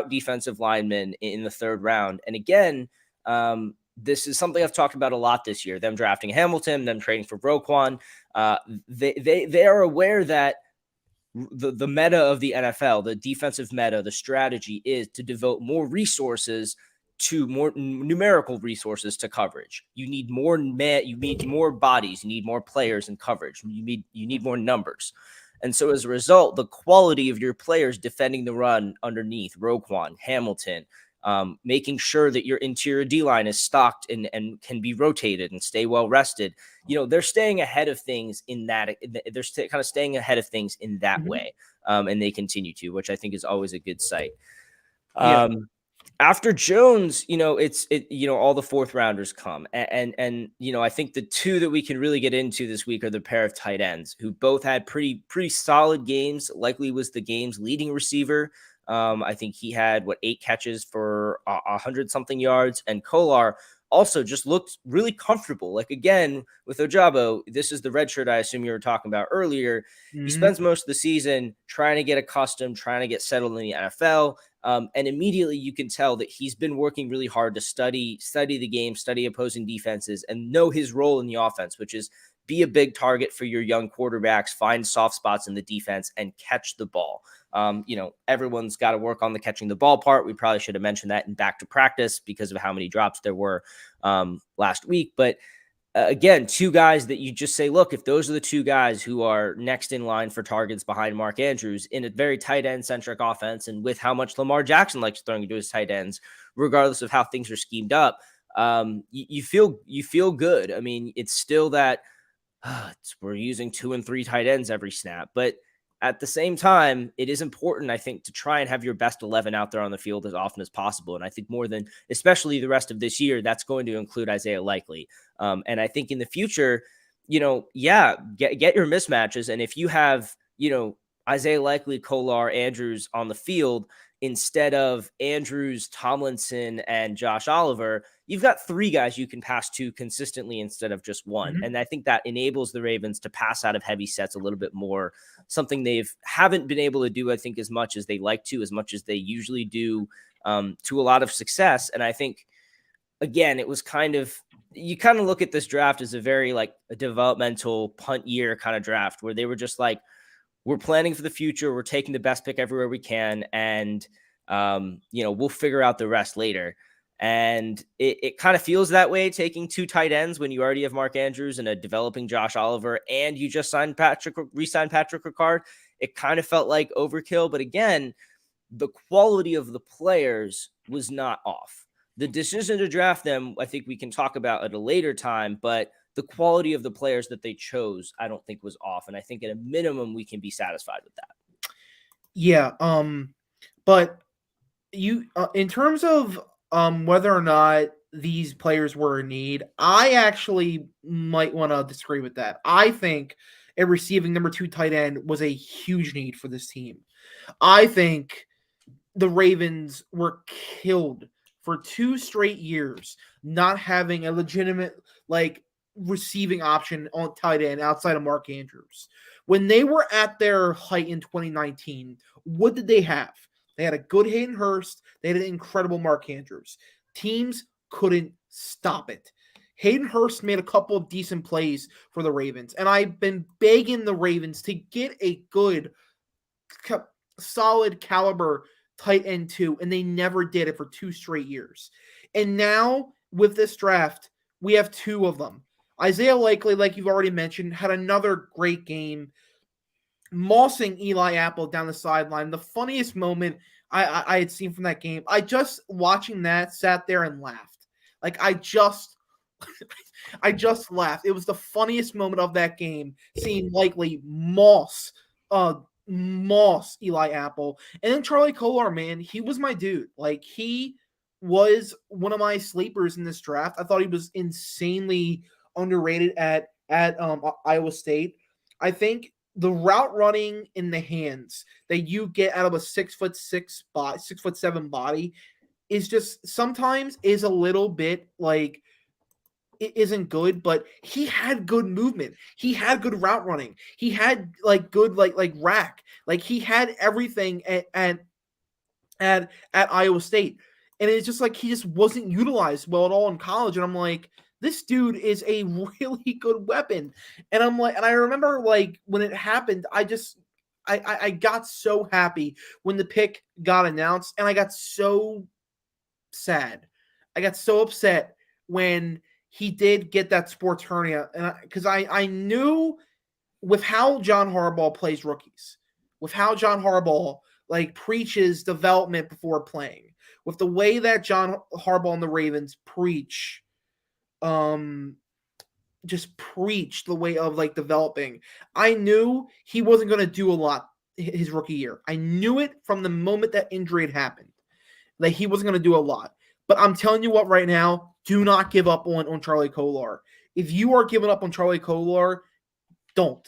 defensive linemen in the third round. And again, this is something I've talked about a lot this year. Them drafting Hamilton, them trading for Roquan. They are aware that the meta of the NFL, the defensive meta, the strategy is to devote more resources to more numerical resources to coverage. You need more you need more bodies, you need more players in coverage. You need more numbers. And so as a result, the quality of your players defending the run underneath, Roquan, Hamilton, making sure that your interior D-line is stocked and can be rotated and stay well rested. They're staying ahead of things in that. They're kind of staying ahead of things in that way. And they continue to, which I think is always a good sight. After Jones, all the fourth rounders come. And I think the two that we can really get into this week are the pair of tight ends who both had pretty solid games. Likely was the game's leading receiver. I think he had 8 catches for 100-something yards, and Kolar also just looked really comfortable. Like, again, with Ojabo, this is the red shirt I assume you were talking about earlier. He spends most of the season trying to get accustomed, trying to get settled in the NFL. And immediately you can tell that he's been working really hard to study the game, study opposing defenses, and know his role in the offense, which is be a big target for your young quarterbacks, find soft spots in the defense, and catch the ball. Everyone's got to work on the catching the ball part. We probably should have mentioned that in back to practice because of how many drops there were last week. But again, two guys that you just say, look, if those are the two guys who are next in line for targets behind Mark Andrews in a very tight end centric offense, and with how much Lamar Jackson likes throwing to his tight ends, regardless of how things are schemed up, you feel good. I mean, it's still that we're using 2 and 3 tight ends every snap, but at the same time, it is important, I think, to try and have your best 11 out there on the field as often as possible. And I think more than, especially the rest of this year, that's going to include Isaiah Likely. And I think in the future, get your mismatches. And if you have, Isaiah Likely, Kolar, Andrews on the field instead of Andrews, Tomlinson, and Josh Oliver, you've got 3 guys you can pass to consistently instead of just one. Mhm. And I think that enables the Ravens to pass out of heavy sets a little bit more, something haven't been able to do, I think, as much as they like to, as much as they usually do, to a lot of success. And I think, again, it was you kind of look at this draft as a very like a developmental punt year kind of draft where they were just like, we're planning for the future. We're taking the best pick everywhere we can. And, we'll figure out the rest later. And it kind of feels that way taking 2 tight ends when you already have Mark Andrews and a developing Josh Oliver, and you just re-signed Patrick Ricard. It kind of felt like overkill. But again, the quality of the players was not off. The decision to draft them, I think we can talk about at a later time, but the quality of the players that they chose, I don't think was off. And I think at a minimum, we can be satisfied with that. Yeah. But you, in terms of whether or not these players were in need, I actually might want to disagree with that. I think a receiving number 2 tight end was a huge need for this team. I think the Ravens were killed for 2 straight years not having a legitimate like receiving option on tight end outside of Mark Andrews. When they were at their height in 2019, what did they have? They had a good Hayden Hurst. They had an incredible Mark Andrews. Teams couldn't stop it. Hayden Hurst made a couple of decent plays for the Ravens, and I've been begging the Ravens to get a good, solid caliber tight end 2, and they never did it for 2 straight years. And now with this draft, we have 2 of them. Isaiah Likely, like you've already mentioned, had another great game, mossing Eli Apple down the sideline. The funniest moment I had seen from that game. I just watching that sat there and laughed. Like I just laughed. It was the funniest moment of that game, seeing Likely moss Eli Apple. And then Charlie Kolar, man, he was my dude. Like he was one of my sleepers in this draft. I thought he was insanely underrated at Iowa State. I think the route running in the hands that you get out of a 6'6" body, 6'7" body is just sometimes is a little bit like it isn't good, but he had good movement. He had good route running. He had like good like rack. Like he had everything at Iowa State. And it's just like he just wasn't utilized well at all in college. And I'm like, this dude is a really good weapon. And I'm like, and I remember like when it happened, I got so happy when the pick got announced, and I got so sad. I got so upset when he did get that sports hernia, and because I knew with how John Harbaugh plays rookies, with how John Harbaugh like preaches development before playing, with the way that John Harbaugh and the Ravens preach, just preach the way of like developing. I knew he wasn't going to do a lot his rookie year. I knew it from the moment that injury had happened, that he wasn't going to do a lot. But I'm telling you what, right now, do not give up on Charlie Kolar. If you are giving up on Charlie Kolar, don't.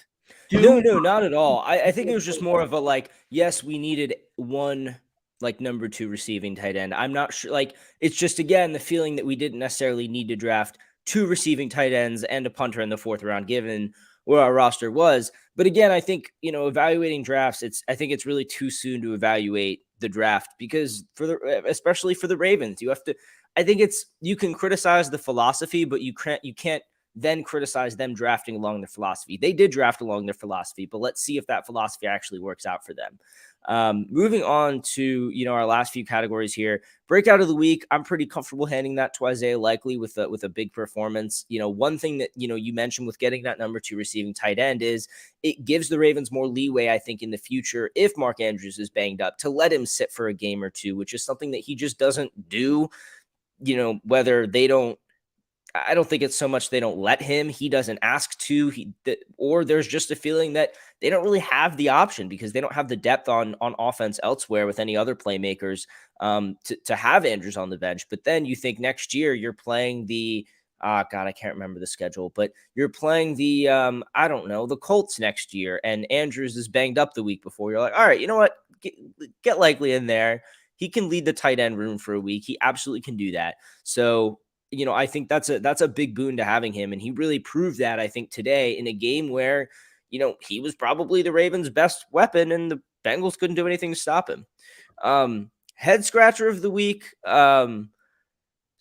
No, not at all. I think it was just more of a like, yes, we needed one like number 2 receiving tight end. I'm not sure. Like, it's just, again, the feeling that we didn't necessarily need to draft 2 receiving tight ends and a punter in the 4th round, given where our roster was. But again, I think, evaluating drafts, I think it's really too soon to evaluate the draft because especially for the Ravens, I think you can criticize the philosophy, but you can't then criticize them drafting along their philosophy. They did draft along their philosophy, but let's see if that philosophy actually works out for them. Moving on to, our last few categories here. Breakout of the week, I'm pretty comfortable handing that to Isaiah Likely with a big performance. One thing that, you mentioned with getting that number 2 receiving tight end is it gives the Ravens more leeway, I think, in the future, if Mark Andrews is banged up, to let him sit for a game or two, which is something that he just doesn't do, whether they don't. I don't think it's so much they don't let him. He doesn't ask to. Or there's just a feeling that they don't really have the option because they don't have the depth on offense elsewhere with any other playmakers to have Andrews on the bench. But then you think next year you're playing the God, I can't remember the schedule, but you're playing the I don't know, the Colts next year, and Andrews is banged up the week before. You're like, all right, you know what? Get Likely in there. He can lead the tight end room for a week. He absolutely can do that. So, I think that's a big boon to having him, and he really proved that, I think, today in a game where, he was probably the Ravens' best weapon, and the Bengals couldn't do anything to stop him. Head scratcher of the week. John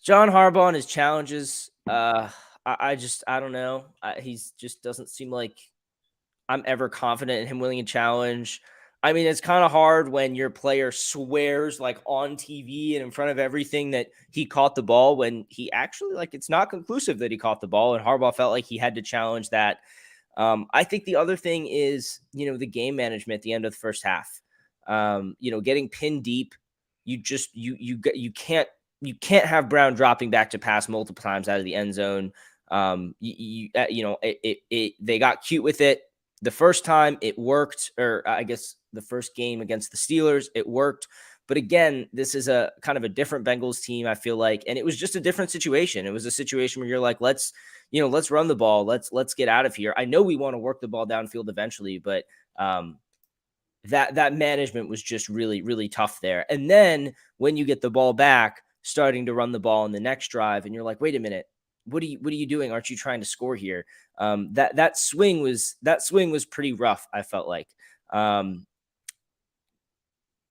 Harbaugh and his challenges. I don't know. He's just doesn't seem like I'm ever confident in him winning a challenge. I mean, it's kind of hard when your player swears like on TV and in front of everything that he caught the ball when he actually it's not conclusive that he caught the ball, and Harbaugh felt like he had to challenge that. I think the other thing is, the game management at the end of the first half. Getting pinned deep, you can't have Brown dropping back to pass multiple times out of the end zone. They got cute with it. The first time it worked, or I guess the first game against the Steelers, it worked. But again, this is a kind of a different Bengals team, I feel like, and it was just a different situation. It was a situation where you're like, let's run the ball. Let's get out of here. I know we want to work the ball downfield eventually, but that management was just really, really tough there. And then when you get the ball back, starting to run the ball in the next drive, and you're like, wait a minute, what are you doing? Aren't you trying to score here? That swing was pretty rough, I felt like.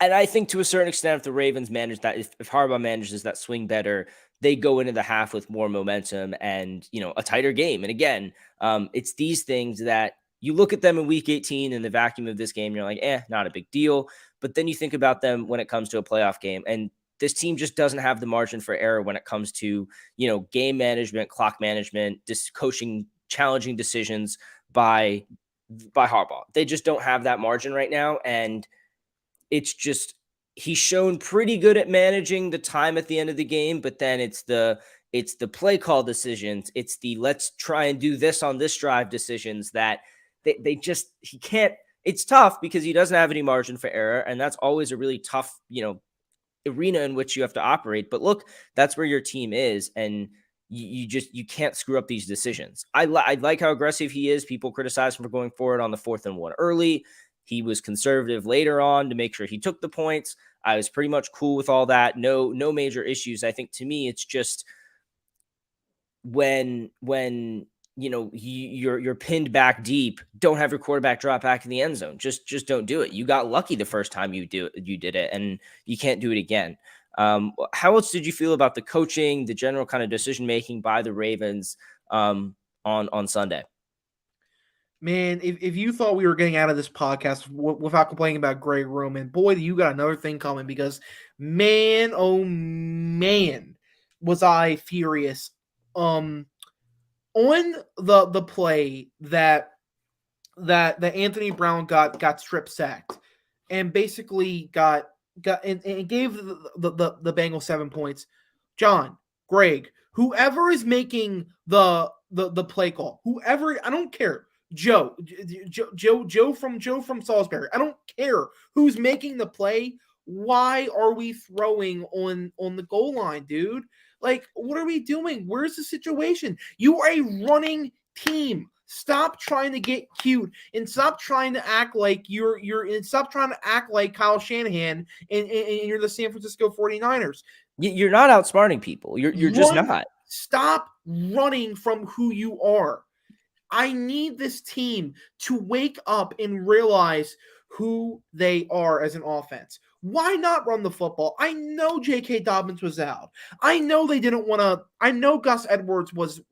And I think to a certain extent, if the Ravens manage that, if Harbaugh manages that swing better, they go into the half with more momentum and, a tighter game. And again, it's these things that you look at them in week 18 in the vacuum of this game, you're like, not a big deal. But then you think about them when it comes to a playoff game, and this team just doesn't have the margin for error when it comes to, game management, clock management, coaching, challenging decisions by Harbaugh. They just don't have that margin right now. And it's just, he's shown pretty good at managing the time at the end of the game, but then it's the play call decisions. It's the let's try and do this on this drive decisions that he can't. It's tough because he doesn't have any margin for error, and that's always a really tough, arena in which you have to operate. But look, that's where your team is, and you can't screw up these decisions. I like how aggressive he is. People criticize him for going forward on the 4th and 1 early. He was conservative later on to make sure he took the points. I was pretty much cool with all that. No major issues. I think to me, it's just when you're pinned back deep, don't have your quarterback drop back in the end zone. Just don't do it. You got lucky the first time you did it, and you can't do it again. How else did you feel about the coaching, the general kind of decision making by the Ravens on Sunday? Man, if you thought we were getting out of this podcast without complaining about Greg Roman, boy, you got another thing coming, because man, oh man, was I furious. On the play that Anthony Brown got strip sacked and basically got and gave the Bengals 7 points. John, Greg, whoever is making the play call, whoever, I don't care. Joe from Salisbury. I don't care who's making the play. Why are we throwing on the goal line, dude? Like, what are we doing? Where's the situation? You are a running team. Stop trying to get cute and stop trying to act like stop trying to act like Kyle Shanahan and you're the San Francisco 49ers. You're not outsmarting people. You're just not. Stop running from who you are. I need this team to wake up and realize who they are as an offense. Why not run the football? I know J.K. Dobbins was out. I know they didn't want to. I know Gus Edwards was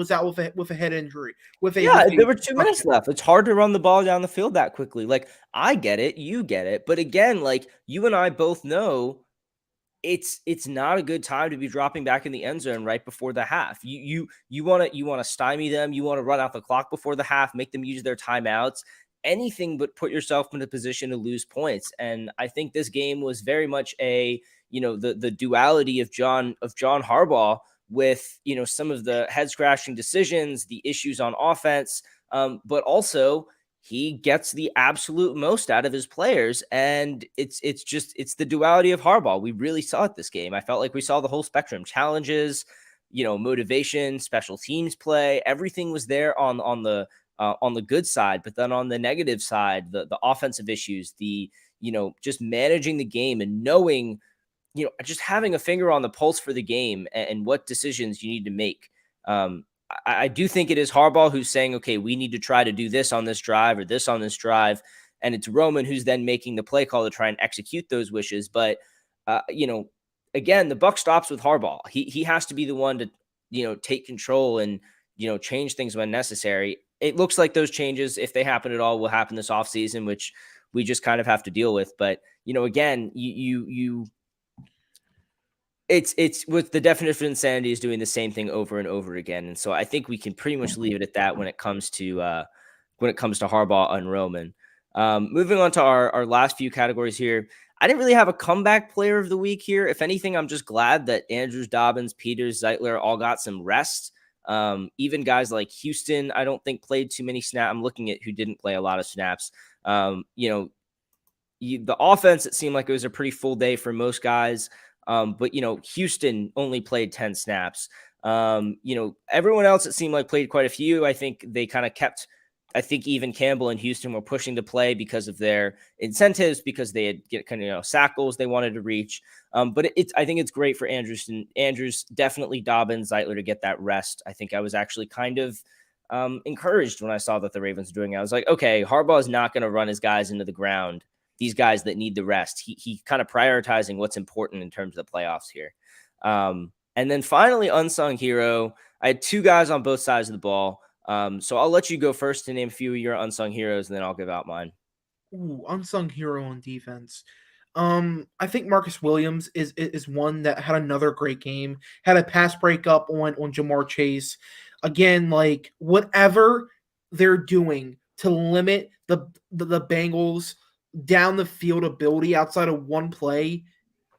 out with a head injury. There were 2 minutes left. It's hard to run the ball down the field that quickly. Like, I get it, you get it, but again, like, you and I both know, it's not a good time to be dropping back in the end zone right before the half. You want to stymie them. You want to run out the clock before the half, make them use their timeouts. Anything but put yourself in a position to lose points. And I think this game was very much the duality of John Harbaugh with, some of the head scratching decisions, the issues on offense, but also he gets the absolute most out of his players. And it's the duality of Harbaugh. We really saw it this game. I felt like we saw the whole spectrum: challenges, motivation, special teams play, everything was there on the good side. But then on the negative side, the offensive issues, just managing the game and knowing, just having a finger on the pulse for the game and what decisions you need to make. I do think it is Harbaugh who's saying, okay, we need to try to do this on this drive or this on this drive. And it's Roman who's then making the play call to try and execute those wishes. But, again, the buck stops with Harbaugh. He has to be the one to, take control and, change things when necessary. It looks like those changes, if they happen at all, will happen this offseason, which we just kind of have to deal with. But, again, it's with the definition of insanity is doing the same thing over and over again. And so I think we can pretty much leave it at that when it comes to Harbaugh and Roman. Moving on to our last few categories here. I didn't really have a comeback player of the week here. If anything, I'm just glad that Andrews, Dobbins, Peters, Zeitler all got some rest. Even guys like Houston, I don't think played too many snaps. I'm looking at who didn't play a lot of snaps. The offense, it seemed like it was a pretty full day for most guys. But Houston only played 10 snaps. Everyone else, it seemed like played quite a few. I think they kind of kept, I think even Campbell and Houston were pushing to play because of their incentives, because they had get kind of, sack goals they wanted to reach. But I think it's great for Andrews, definitely Dobbins, Zeitler to get that rest. I think I was actually kind of encouraged when I saw that the Ravens were doing it. I was like, okay, Harbaugh is not going to run his guys into the ground. These guys that need the rest. He kind of prioritizing what's important in terms of the playoffs here. And then finally, unsung hero. I had two guys on both sides of the ball. So I'll let you go first to name a few of your unsung heroes, and then I'll give out mine. Ooh, unsung hero on defense. I think Marcus Williams is one that had another great game. Had a pass breakup on Jamar Chase. Again, like whatever they're doing to limit the Bengals down the field ability outside of one play,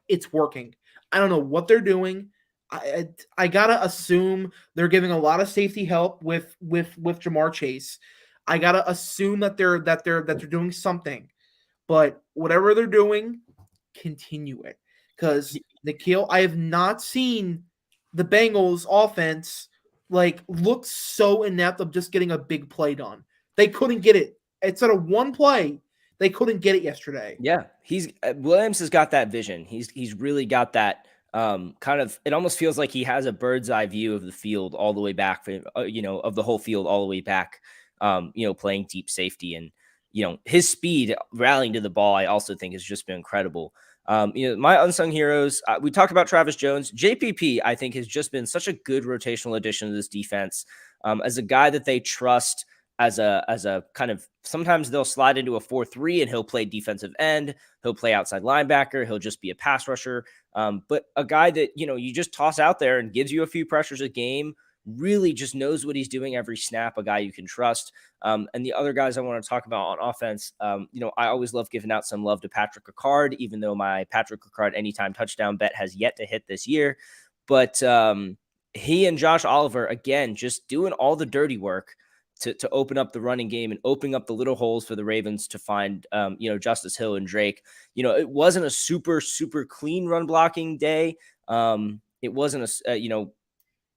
it's working. I don't know what they're doing. I gotta assume they're giving a lot of safety help with Jamar Chase. I gotta assume that they're doing something, but whatever they're doing, continue it. Because Nikhil, I have not seen the Bengals offense look so inept of just getting a big play done. They couldn't get it. Instead of one play, they couldn't get it yesterday. Yeah, Williams has got that vision. He's really got that kind of. It almost feels like he has a bird's eye view of the field all the way back, of the whole field all the way back. Playing deep safety and his speed rallying to the ball, I also think has just been incredible. My unsung heroes. We talked about Travis Jones. JPP, I think, has just been such a good rotational addition to this defense. As a guy that they trust. As a kind of, sometimes they'll slide into a 4-3 and he'll play defensive end. He'll play outside linebacker. He'll just be a pass rusher. But a guy that, you just toss out there and gives you a few pressures a game, really just knows what he's doing every snap, a guy you can trust. And the other guys I want to talk about on offense, I always love giving out some love to Patrick Ricard, even though my Patrick Ricard anytime touchdown bet has yet to hit this year. But he and Josh Oliver, again, just doing all the dirty work to open up the running game and opening up the little holes for the Ravens to find, Justice Hill and Drake. It wasn't a super, super clean run blocking day. It wasn't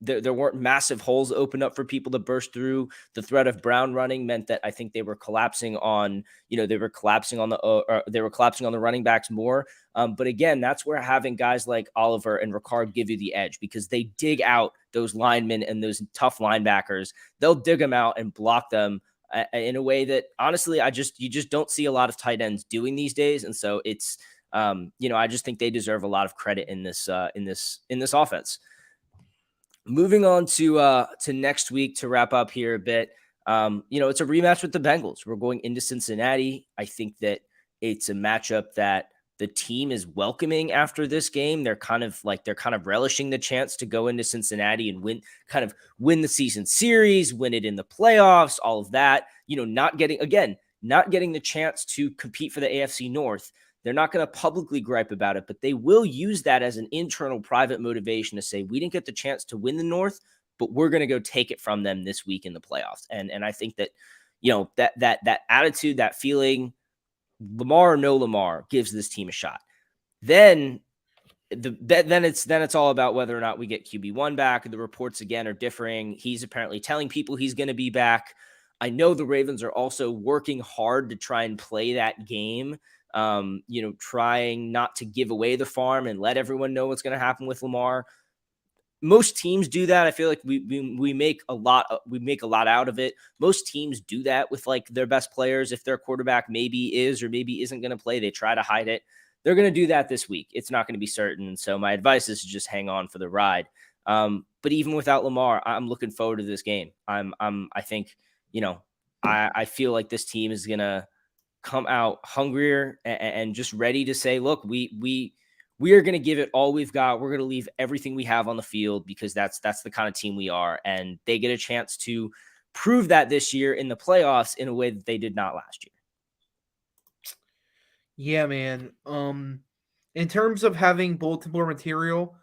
there weren't massive holes opened up for people to burst through. The threat of Brown running meant that I think they were collapsing on, they were collapsing on the running backs more. But again, that's where having guys like Oliver and Ricard give you the edge, because they dig out those linemen and those tough linebackers. They'll dig them out and block them in a way that honestly, you just don't see a lot of tight ends doing these days. And so it's, I just think they deserve a lot of credit in this offense. Moving on to next week to wrap up here a bit. It's a rematch with the Bengals. We're going into Cincinnati. I think that it's a matchup that the team is welcoming after this game. They're kind of relishing the chance to go into Cincinnati and win the season series, win it in the playoffs, all of that. Not getting the chance to compete for the AFC North. They're not going to publicly gripe about it, but they will use that as an internal private motivation to say, we didn't get the chance to win the North, but we're going to go take it from them this week in the playoffs. And I think that, that attitude, that feeling, Lamar or no Lamar, gives this team a shot. Then then it's all about whether or not we get QB1 back. The reports again are differing. He's apparently telling people he's going to be back. I know the Ravens are also working hard to try and play that game. Trying not to give away the farm and let everyone know what's going to happen with Lamar. Most teams do that. I feel like we make a lot out of it. Most teams do that with like their best players. If their quarterback maybe is or maybe isn't going to play, they try to hide it. They're going to do that this week. It's not going to be certain. So my advice is to just hang on for the ride. But even without Lamar, I'm looking forward to this game. I think, I feel like this team is going to come out hungrier and just ready to say, look, we are going to give it all we've got. We're going to leave everything we have on the field because that's the kind of team we are. And they get a chance to prove that this year in the playoffs in a way that they did not last year. Yeah, man. In terms of having bulletin board material,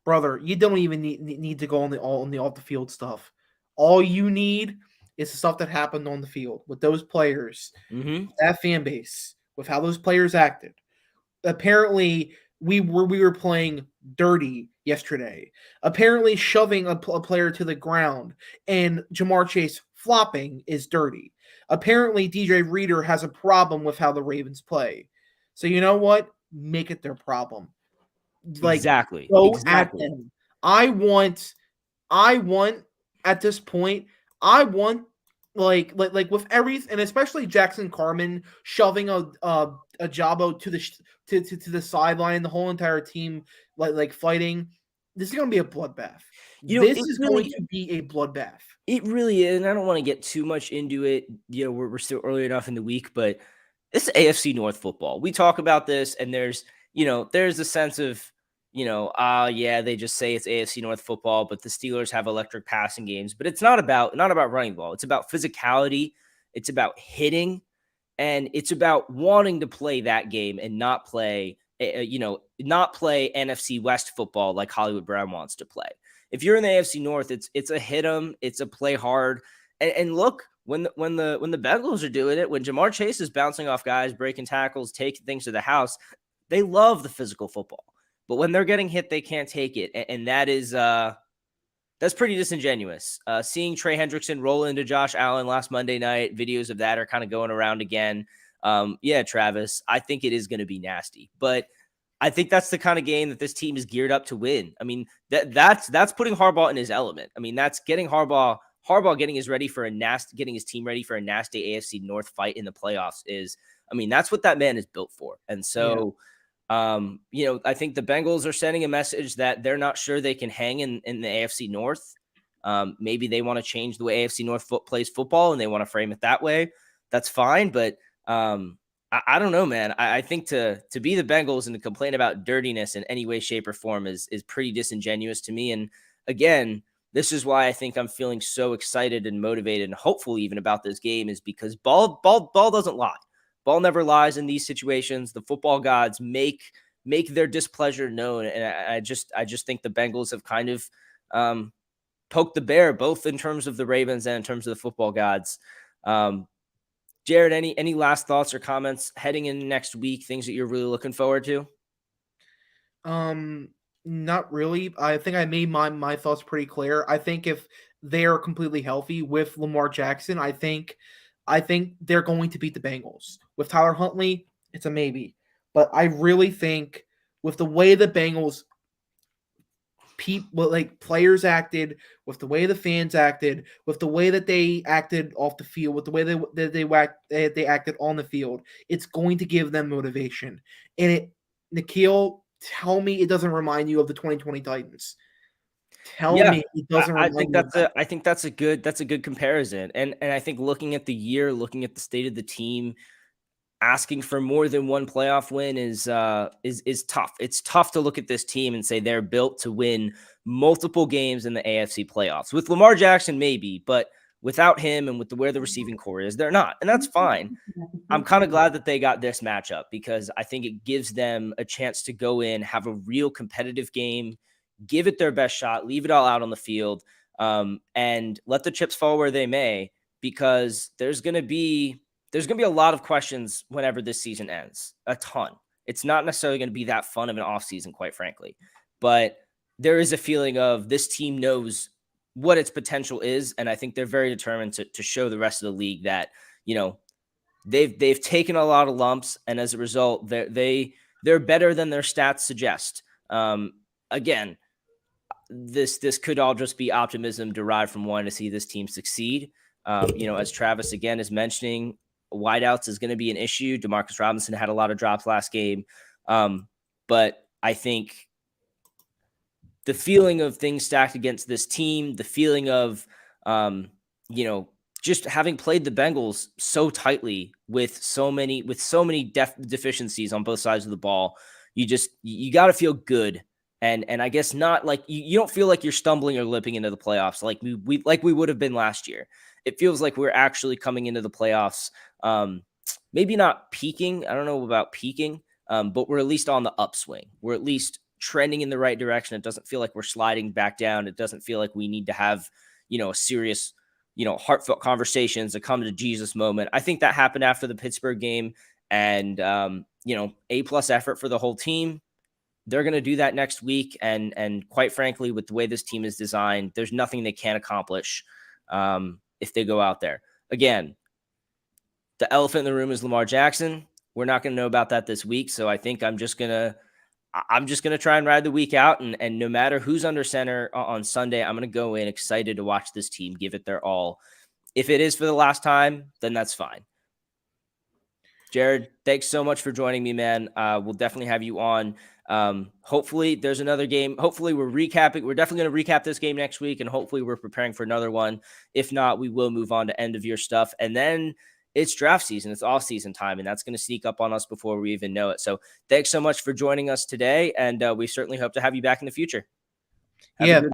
brother, you don't even need to go on the off the field stuff. All you need is the stuff that happened on the field with those players, that fan base, with how those players acted. Apparently, we were playing dirty yesterday. Apparently, shoving a player to the ground and Jamar Chase flopping is dirty. Apparently, DJ Reader has a problem with how the Ravens play. So you know what? Make it their problem. Like Exactly. go at them. I want at this point. I want like with everything, and especially Jackson Carman shoving a Jabo to the sideline, the whole entire team like fighting. This is going to be a bloodbath. This is really going to be a bloodbath. It really is, and I don't want to get too much into it. We're still early enough in the week, but this is AFC North football. We talk about this, and there's a sense of they just say it's AFC North football, but the Steelers have electric passing games. But it's not about running the ball. It's about physicality. It's about hitting, and it's about wanting to play that game and not play NFC West football like Hollywood Brown wants to play. If you're in the AFC North, it's a hit 'em, it's a play hard. And look, when the Bengals are doing it, when Jamar Chase is bouncing off guys, breaking tackles, taking things to the house, they love the physical football. But when they're getting hit, they can't take it. And that is that's pretty disingenuous. Seeing Trey Hendrickson roll into Josh Allen last Monday night, videos of that are kind of going around again. Travis, I think it is going to be nasty. But I think that's the kind of game that this team is geared up to win. I mean, that's putting Harbaugh in his element. I mean, that's getting Harbaugh getting his team ready for a nasty AFC North fight in the playoffs that's what that man is built for. And so, I think the Bengals are sending a message that they're not sure they can hang in the AFC North. Maybe they want to change the way AFC North plays football and they want to frame it that way. That's fine. But, I don't know, man. I think to be the Bengals and to complain about dirtiness in any way, shape, or form is pretty disingenuous to me. And again, this is why I think I'm feeling so excited and motivated and hopeful even about this game is because ball doesn't lie. Ball never lies in these situations. The football gods make their displeasure known, and I just think the Bengals have kind of poked the bear, both in terms of the Ravens and in terms of the football gods. Jared, any last thoughts or comments heading in next week? Things that you're really looking forward to? Not really. I think I made my thoughts pretty clear. I think if they are completely healthy with Lamar Jackson, I think they're going to beat the Bengals. With Tyler Huntley, it's a maybe. But I really think with the way the Bengals players acted, with the way the fans acted, with the way that they acted off the field, with the way they acted on the field, it's going to give them motivation. And Nikhil, tell me it doesn't remind you of the 2020 Titans. Tell me it doesn't remind you of that. I think that's a good comparison. And I think looking at the year, looking at the state of the team, asking for more than one playoff win is tough. It's tough to look at this team and say they're built to win multiple games in the AFC playoffs. With Lamar Jackson, maybe, but without him and with where the receiving core is, they're not. And that's fine. I'm kind of glad that they got this matchup because I think it gives them a chance to go in, have a real competitive game, give it their best shot, leave it all out on the field, and let the chips fall where they may, because there's going to be a lot of questions whenever this season ends, a ton. It's not necessarily going to be that fun of an offseason, quite frankly. But there is a feeling of this team knows what its potential is. And I think they're very determined to show the rest of the league that, they've taken a lot of lumps. And as a result, they're better than their stats suggest. Again, this could all just be optimism derived from wanting to see this team succeed. As Travis again is mentioning, wideouts is going to be an issue. Demarcus Robinson had a lot of drops last game. But I think the feeling of things stacked against this team, the feeling of, just having played the Bengals so tightly with so many deficiencies on both sides of the ball, you got to feel good. And I guess not like you don't feel like you're stumbling or limping into the playoffs like we would have been last year. It feels like we're actually coming into the playoffs. Maybe not peaking. I don't know about peaking, but we're at least on the upswing. We're at least trending in the right direction. It doesn't feel like we're sliding back down. It doesn't feel like we need to have, a serious, heartfelt conversations, a come to Jesus moment. I think that happened after the Pittsburgh game, and, A+ effort for the whole team. They're going to do that next week. And quite frankly, with the way this team is designed, there's nothing they can't accomplish if they go out there. Again, the elephant in the room is Lamar Jackson. We're not going to know about that this week. So I think I'm just going to try and ride the week out. And no matter who's under center on Sunday, I'm going to go in excited to watch this team give it their all. If it is for the last time, then that's fine. Jared, thanks so much for joining me, man. We'll definitely have you on. Hopefully there's another game. Hopefully we're recapping. We're definitely going to recap this game next week, and hopefully we're preparing for another one. If not, we will move on to end of year stuff. And then it's draft season. It's off season time, and that's going to sneak up on us before we even know it. So thanks so much for joining us today. And we certainly hope to have you back in the future. Have a good